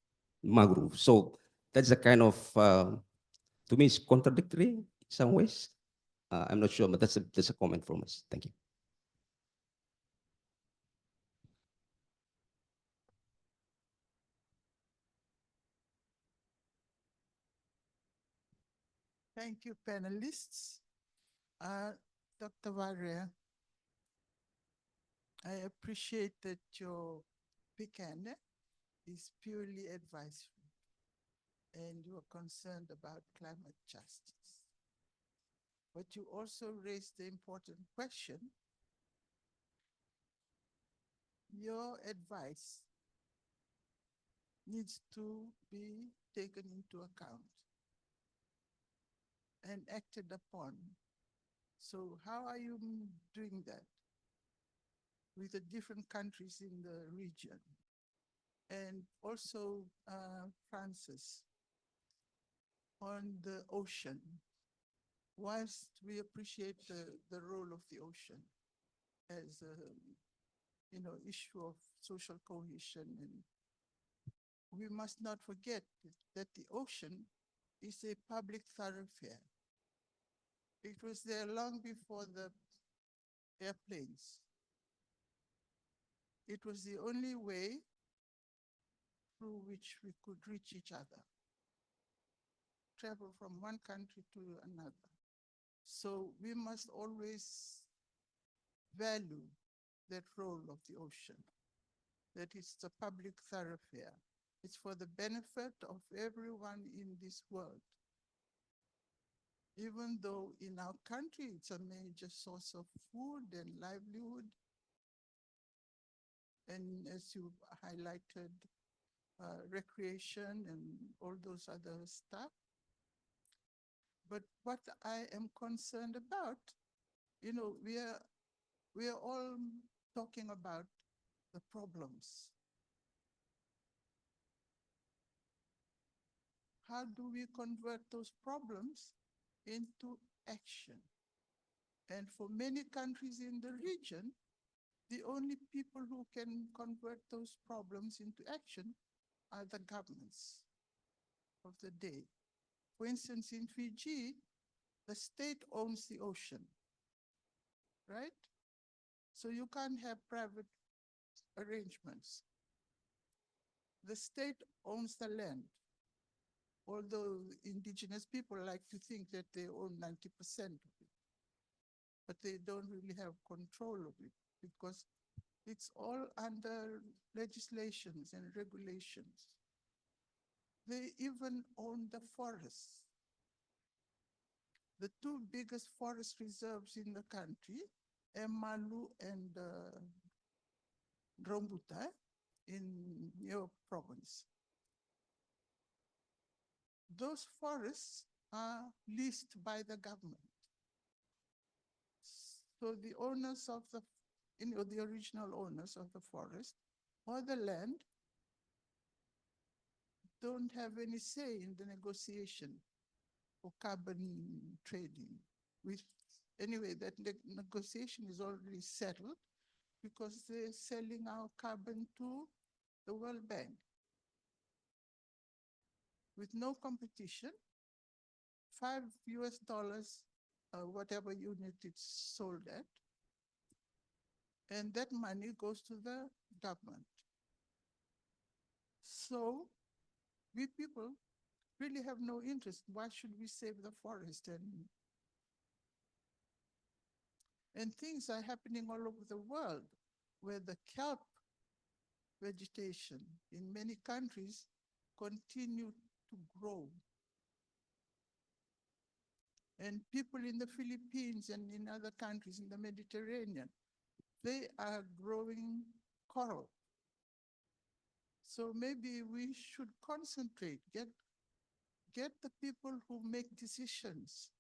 mangrove. So that's a kind of, to me, it's contradictory in some ways. I'm not sure, but that's a comment from us. Thank you. Thank you, panelists. Dr. Varya, I appreciate that your PICAN is purely advisory and you are concerned about climate justice. But you also raised the important question. Your advice needs to be taken into account and acted upon. So how are you doing that with the different countries in the region? And also, Francis, on the ocean, whilst we appreciate the role of the ocean as a issue of social cohesion, and we must not forget that the ocean is a public thoroughfare. It was there long before the airplanes. It was the only way through which we could reach each other, travel from one country to another. So we must always value that role of the ocean, that it's a public thoroughfare. It's for the benefit of everyone in this world. Even though in our country, it's a major source of food and livelihood. And as you highlighted, recreation and all those other stuff. But what I am concerned about, we are all talking about the problems. How do we convert those problems into action? And for many countries in the region, the only people who can convert those problems into action are the governments of the day. For instance, in Fiji, the state owns the ocean, right? So you can't have private arrangements. The state owns the land, although indigenous people like to think that they own 90% of it, but they don't really have control of it because it's all under legislations and regulations. They even own the forests. The two biggest forest reserves in the country, Emalu and Rombuta in your province. Those forests are leased by the government. So the owners of the, the original owners of the forest or the land don't have any say in the negotiation for carbon trading. Anyway, that negotiation is already settled because they're selling our carbon to the World Bank with no competition, $5, whatever unit it's sold at, and that money goes to the government. So we people really have no interest. Why should we save the forest? And things are happening all over the world where the kelp vegetation in many countries continue to grow. And people in the Philippines and in other countries in the Mediterranean, they are growing coral. So maybe we should concentrate, get the people who make decisions.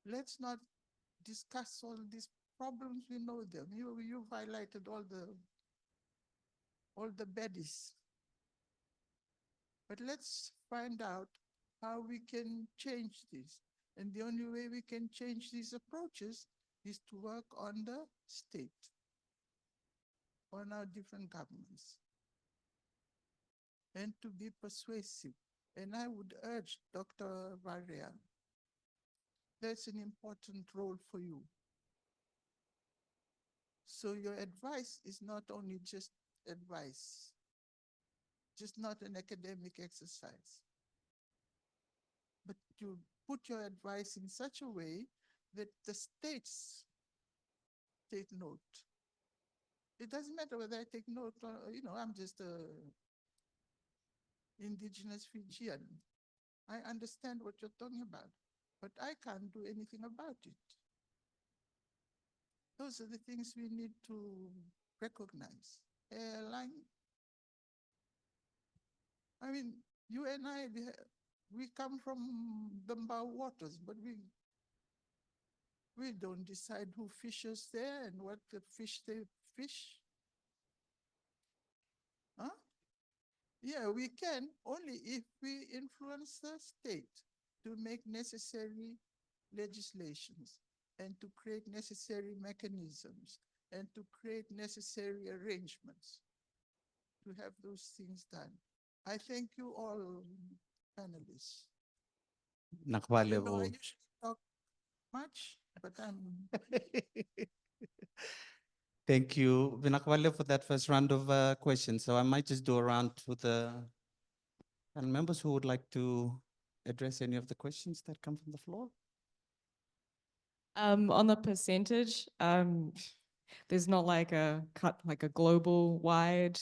Let's not discuss all these problems, we know them. You've highlighted all the baddies. But let's find out how we can change this. And the only way we can change these approaches is to work on the state, on our different governments, and to be persuasive. And I would urge Dr. Varya, that's an important role for you. So your advice is not only just advice, just not an academic exercise, but you put your advice in such a way that the states take note. It doesn't matter whether I take note or, I'm just a indigenous Fijian. I understand what you're talking about, but I can't do anything about it. Those are the things we need to recognize. I mean, you and I, we come from the Mbao waters, but we don't decide who fishes there and what the fish they fish. Huh? Yeah, we can only if we influence the state to make necessary legislations and to create necessary mechanisms and to create necessary arrangements to have those things done. I thank you all, panelists. I usually talk much, but I'm Thank you, Vinakwale, for that first round of questions. So I might just do a round to the panel members who would like to address any of the questions that come from the floor. On the percentage, there's not like a global wide,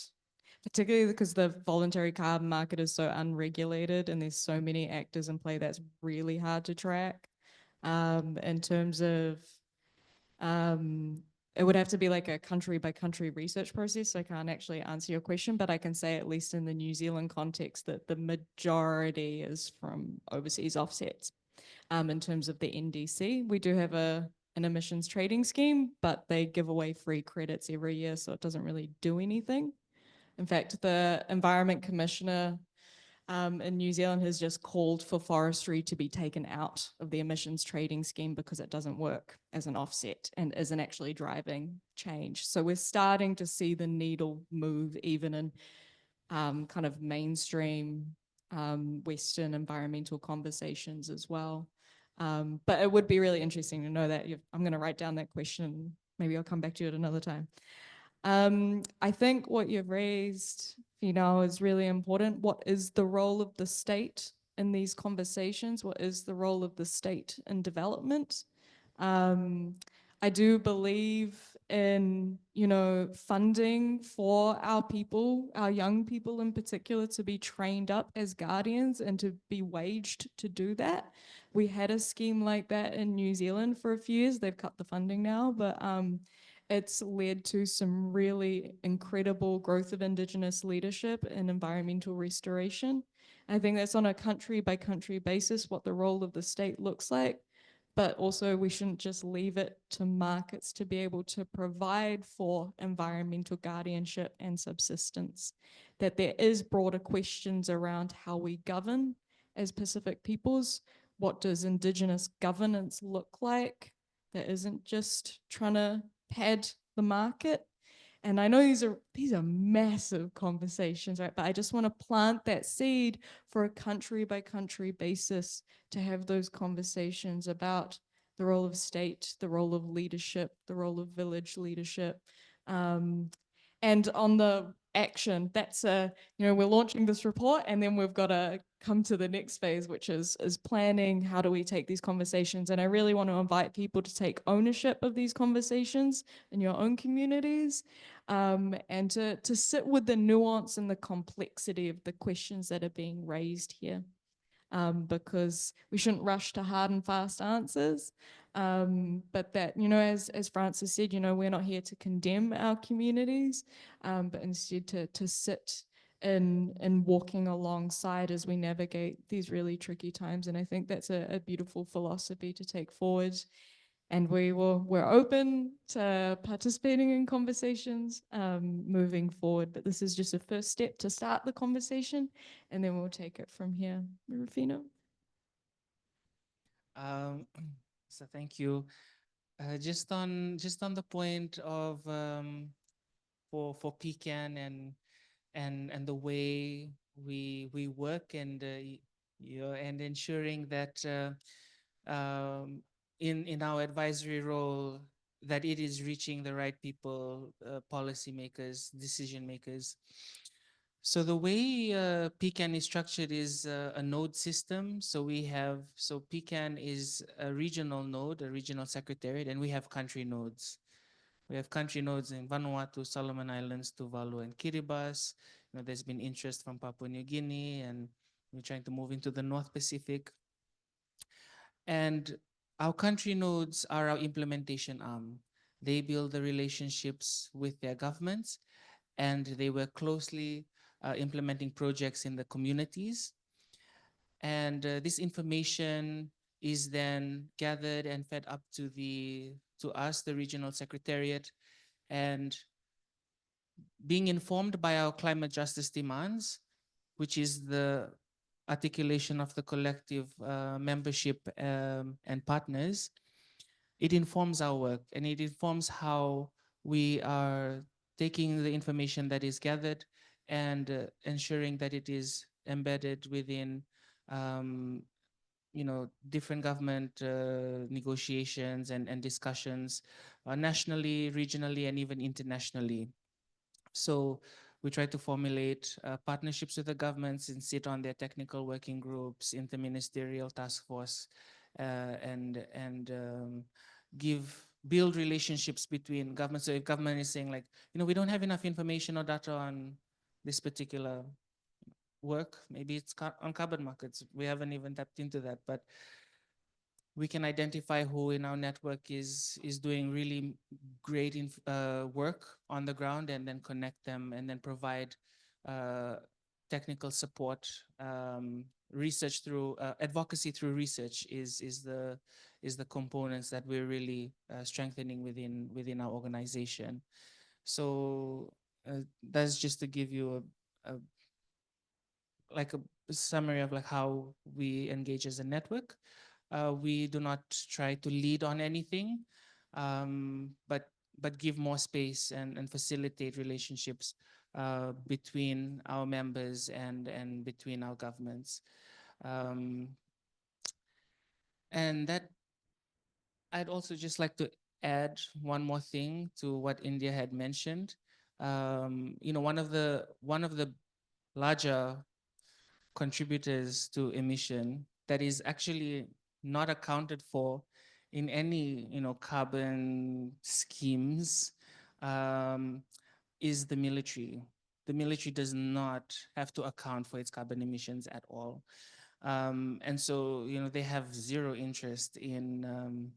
particularly because the voluntary carbon market is so unregulated and there's so many actors in play that's really hard to track. In terms of, it would have to be like a country by country research process. So I can't actually answer your question, but I can say at least in the New Zealand context that the majority is from overseas offsets. In terms of the NDC, we do have an emissions trading scheme, but they give away free credits every year, so it doesn't really do anything. In fact, the Environment Commissioner in New Zealand has just called for forestry to be taken out of the emissions trading scheme because it doesn't work as an offset and isn't actually driving change. So we're starting to see the needle move even in kind of mainstream Western environmental conversations as well. But it would be really interesting to know that. I'm going to write down that question. Maybe I'll come back to it another time. I think what you've raised, is really important. What is the role of the state in these conversations? What is the role of the state in development? I do believe in, funding for our people, our young people in particular, to be trained up as guardians and to be waged to do that. We had a scheme like that in New Zealand for a few years. They've cut the funding now, but it's led to some really incredible growth of Indigenous leadership and environmental restoration. I think that's on a country by country basis what the role of the state looks like. But also we shouldn't just leave it to markets to be able to provide for environmental guardianship and subsistence. That there is broader questions around how we govern as Pacific peoples. What does Indigenous governance look like? That isn't just trying to pad the market. And I know these are massive conversations, right? But I just want to plant that seed for a country by country basis to have those conversations about the role of state, the role of leadership, the role of village leadership. And on the action, that's we're launching this report, and then we've got to come to the next phase, which is planning. How do we take these conversations? And I really want to invite people to take ownership of these conversations in your own communities, and to sit with the nuance and the complexity of the questions that are being raised here. Because we shouldn't rush to hard and fast answers. But that, as Francis said, we're not here to condemn our communities, but instead to sit in walking alongside as we navigate these really tricky times. And I think that's a beautiful philosophy to take forward. And we're open to participating in conversations moving forward. But this is just a first step to start the conversation, and then we'll take it from here. Rufino? So thank you. Just on the point of for Pecan and the way we work and and ensuring that in our advisory role that it is reaching the right people, policymakers, decision makers. So the way Pecan is structured is a node system. So Pecan is a regional node, a regional secretariat, and we have country nodes. We have country nodes in Vanuatu, Solomon Islands, Tuvalu, and Kiribati. There's been interest from Papua New Guinea, and we're trying to move into the North Pacific. And our country nodes are our implementation arm. They build the relationships with their governments, and they work closely implementing projects in the communities. And this information is then gathered and fed up to us, the regional secretariat, and being informed by our climate justice demands, which is the articulation of the collective membership and partners. It informs our work, and it informs how we are taking the information that is gathered and ensuring that it is embedded within different government negotiations and discussions nationally, regionally, and even internationally. So we try to formulate partnerships with the governments and sit on their technical working groups, interministerial task force, and build relationships between governments. So if government is saying like, we don't have enough information or data on this particular work, maybe it's on carbon markets. We haven't even tapped into that, but we can identify who in our network is doing really great work on the ground, and then connect them, and then provide technical support, research through advocacy through research is the components that we're really strengthening within our organization. So that's just to give you a summary of how we engage as a network. We do not try to lead on anything, but give more space and facilitate relationships between our members and between our governments. And that I'd also just like to add one more thing to what India had mentioned. One of the larger contributors to emission that is actually not accounted for in any carbon schemes is the military. The military does not have to account for its carbon emissions at all. And so, they have zero interest in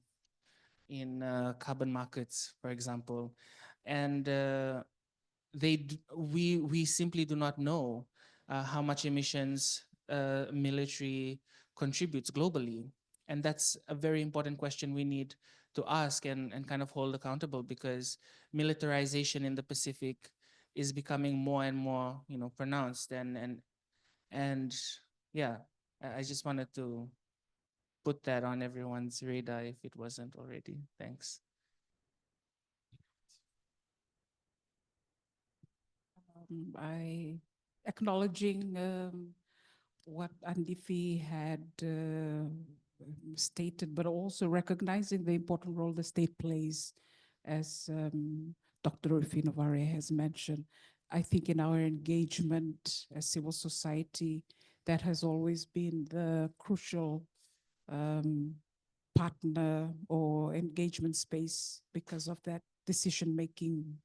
carbon markets, for example. And we simply do not know how much emissions military contributes globally. And that's a very important question we need to ask and kind of hold accountable, because militarization in the Pacific is becoming more and more, pronounced. And yeah, I just wanted to put that on everyone's radar if it wasn't already. Thanks. By acknowledging what Andifi had stated, but also recognizing the important role the state plays, as Dr. Rufino-Vare has mentioned. I think in our engagement as civil society, that has always been the crucial partner or engagement space because of that decision-making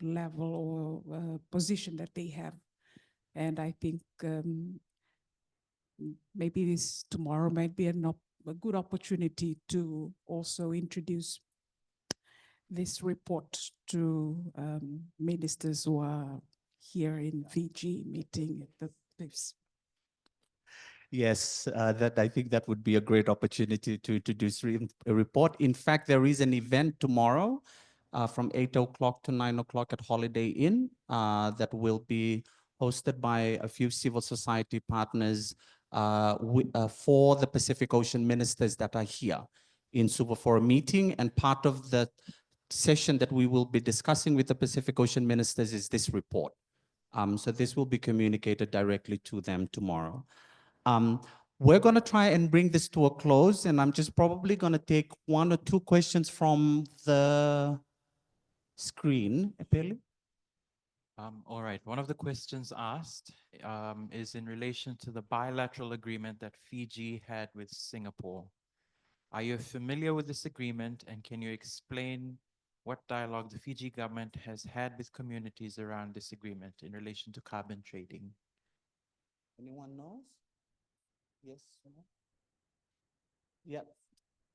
level or position that they have. And I think maybe this tomorrow might be a good opportunity to also introduce this report to ministers who are here in Fiji meeting at this. Yes, that I think that would be a great opportunity to introduce a report. In fact, there is an event tomorrow from 8 o'clock to 9 o'clock at Holiday Inn that will be hosted by a few civil society partners for the Pacific Ocean ministers that are here in Suva for a meeting. And part of the session that we will be discussing with the Pacific Ocean ministers is this report. So this will be communicated directly to them tomorrow. We're going to try and bring this to a close, and I'm just probably going to take one or two questions from the screen. Epeli? All right, one of the questions asked is in relation to the bilateral agreement that Fiji had with Singapore. Are you familiar with this agreement, and can you explain what dialogue the Fiji government has had with communities around this agreement in relation to carbon trading? Anyone knows? Yes? No? Yeah.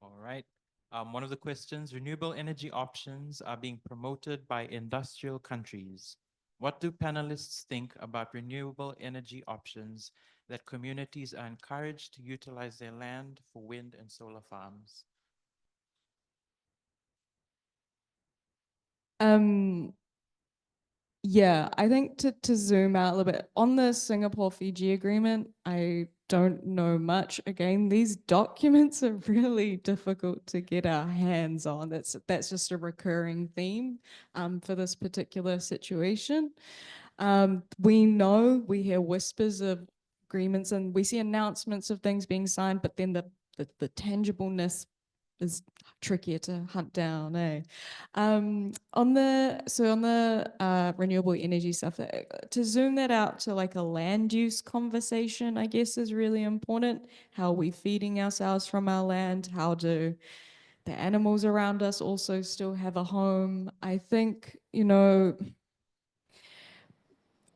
All right. One of the questions, renewable energy options are being promoted by industrial countries. What do panelists think about renewable energy options that communities are encouraged to utilize their land for wind and solar farms? Yeah, I think to zoom out a little bit on the Singapore-Fiji agreement, I don't know much. Again, these documents are really difficult to get our hands on. That's just a recurring theme for this particular situation. We hear whispers of agreements and we see announcements of things being signed, but then the tangibleness is trickier to hunt down, eh? On the renewable energy stuff, to zoom that out to like a land use conversation, I guess is really important. How are we feeding ourselves from our land? How do the animals around us also still have a home? I think,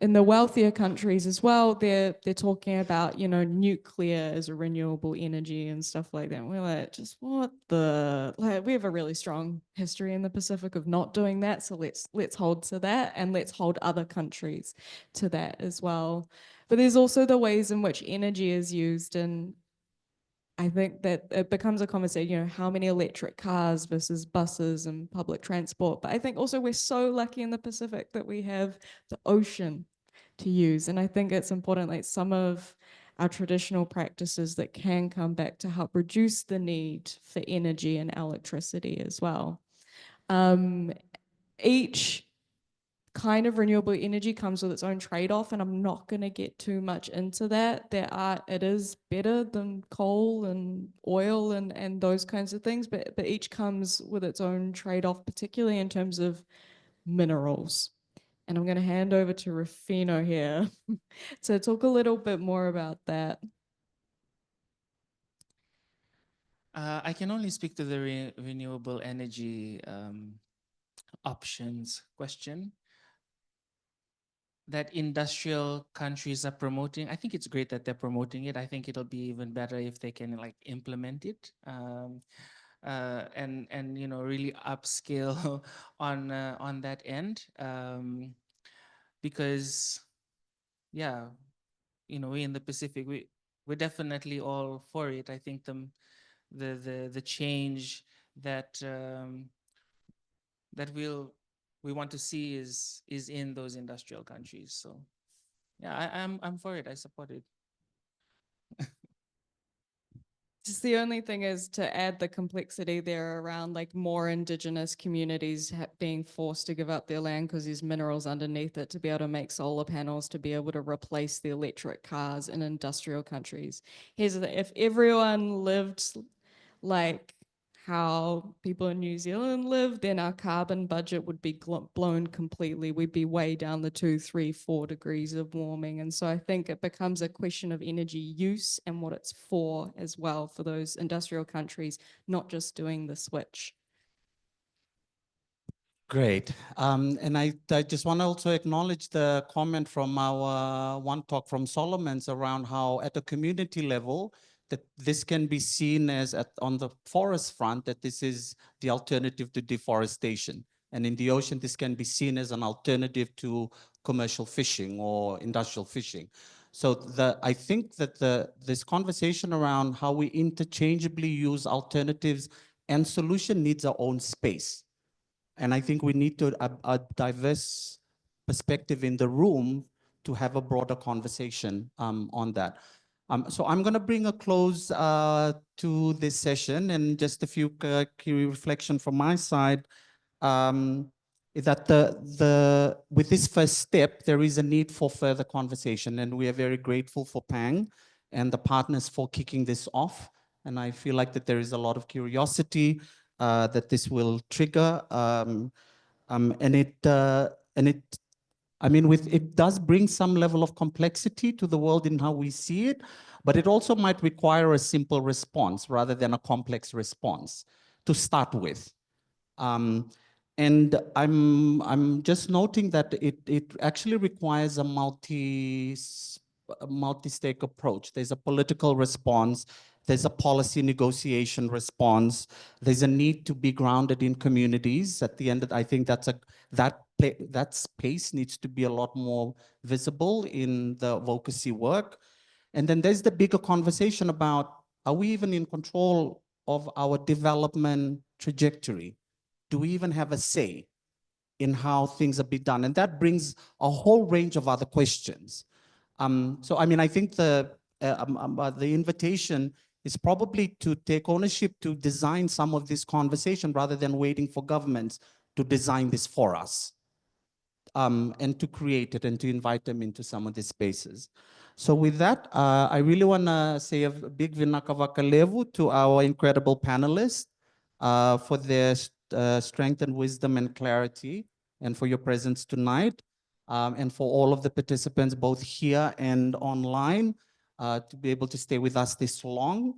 in the wealthier countries as well, they're talking about, nuclear as a renewable energy and stuff like that. And we're like, just what the, like, we have a really strong history in the Pacific of not doing that. So let's hold to that, and let's hold other countries to that as well. But there's also the ways in which energy is used, and I think that it becomes a conversation, how many electric cars versus buses and public transport. But I think also we're so lucky in the Pacific that we have the ocean to use. And I think it's important, like some of our traditional practices that can come back to help reduce the need for energy and electricity as well. Each kind of renewable energy comes with its own trade-off, and I'm not going to get too much into that. It is better than coal and oil and those kinds of things, but each comes with its own trade-off, particularly in terms of minerals. And I'm going to hand over to Rufino here to talk a little bit more about that. I can only speak to the renewable energy options question that industrial countries are promoting. I think it's great that they're promoting it. I think it'll be even better if they can like implement it and really upscale on that end, because yeah, we in the Pacific, we're definitely all for it. I think the change that that we want to see is in those industrial countries. So yeah, I'm for it. I support it. Just the only thing is to add the complexity there around like more indigenous communities being forced to give up their land because there's minerals underneath it to be able to make solar panels to be able to replace the electric cars in industrial countries. Here's the thing, if everyone lived like how people in New Zealand live, then our carbon budget would be blown completely. We'd be way down the 2, 3, 4 degrees of warming. And so I think it becomes a question of energy use and what it's for as well for those industrial countries, not just doing the switch. Great. And I just want to also acknowledge the comment from our one talk from Solomon's around how at a community level, that this can be seen as on the forest front, that this is the alternative to deforestation. And in the ocean, this can be seen as an alternative to commercial fishing or industrial fishing. So I think that this conversation around how we interchangeably use alternatives and solution needs our own space. And I think we need a diverse perspective in the room to have a broader conversation on that. So I'm going to bring a close to this session, and just a few key reflection from my side. Is that with this first step, there is a need for further conversation, and we are very grateful for Pang and the partners for kicking this off. And I feel like that there is a lot of curiosity that this will trigger, it does bring some level of complexity to the world in how we see it, but it also might require a simple response rather than a complex response to start with. And I'm just noting that it actually requires a multi-stake approach. There's a political response, there's a policy negotiation response, there's a need to be grounded in communities. At the end, I think that space needs to be a lot more visible in the advocacy work. And then there's the bigger conversation about, are we even in control of our development trajectory? Do we even have a say in how things are being done? And that brings a whole range of other questions. I think the invitation is probably to take ownership to design some of this conversation rather than waiting for governments to design this for us, and to create it and to invite them into some of these spaces. So with that, I really want to say a big vinakavakalevu to our incredible panelists for their strength and wisdom and clarity, and for your presence tonight, and for all of the participants, both here and online, to be able to stay with us this long.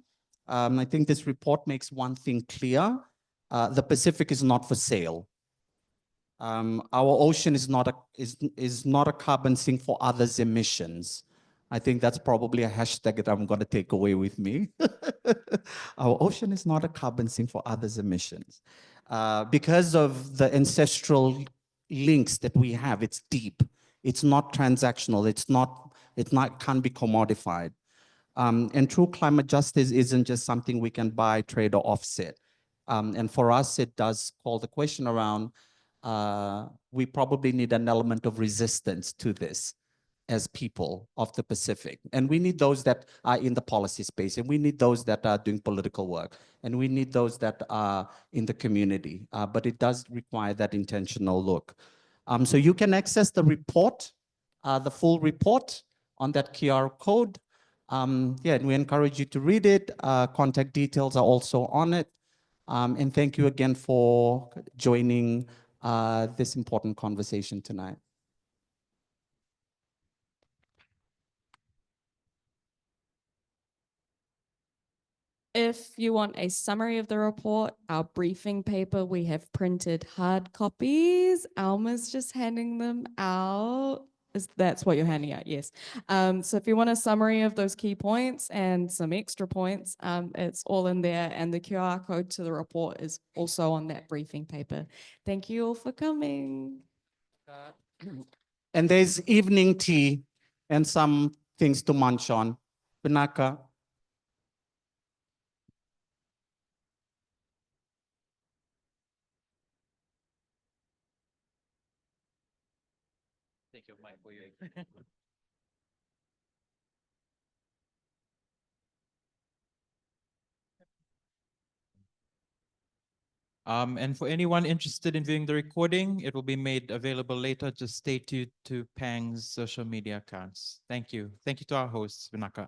I think this report makes one thing clear. The Pacific is not for sale. Our ocean is not a carbon sink for others' emissions. I think that's probably a hashtag that I'm going to take away with me. Our ocean is not a carbon sink for others' emissions. Because of the ancestral links that we have, it's deep. It's not transactional. Can't be commodified. And true climate justice isn't just something we can buy, trade, or offset. And for us, it does call the question around, we probably need an element of resistance to this as people of the Pacific. And we need those that are in the policy space, and we need those that are doing political work, and we need those that are in the community. But it does require that intentional look. So you can access the report, the full report on that QR code. Yeah, and we encourage you to read it. Contact details are also on it. And thank you again for joining this important conversation tonight. If you want a summary of the report, our briefing paper, we have printed hard copies. Alma's just handing them out. That's what you're handing out, yes. So if you want a summary of those key points and some extra points, it's all in there, and the QR code to the report is also on that briefing paper. Thank you all for coming. And there's evening tea and some things to munch on. Binaka. Thank you, Mike, for your. And for anyone interested in viewing the recording, it will be made available later. Just stay tuned to Pang's social media accounts. Thank you. Thank you to our hosts, Vinaka.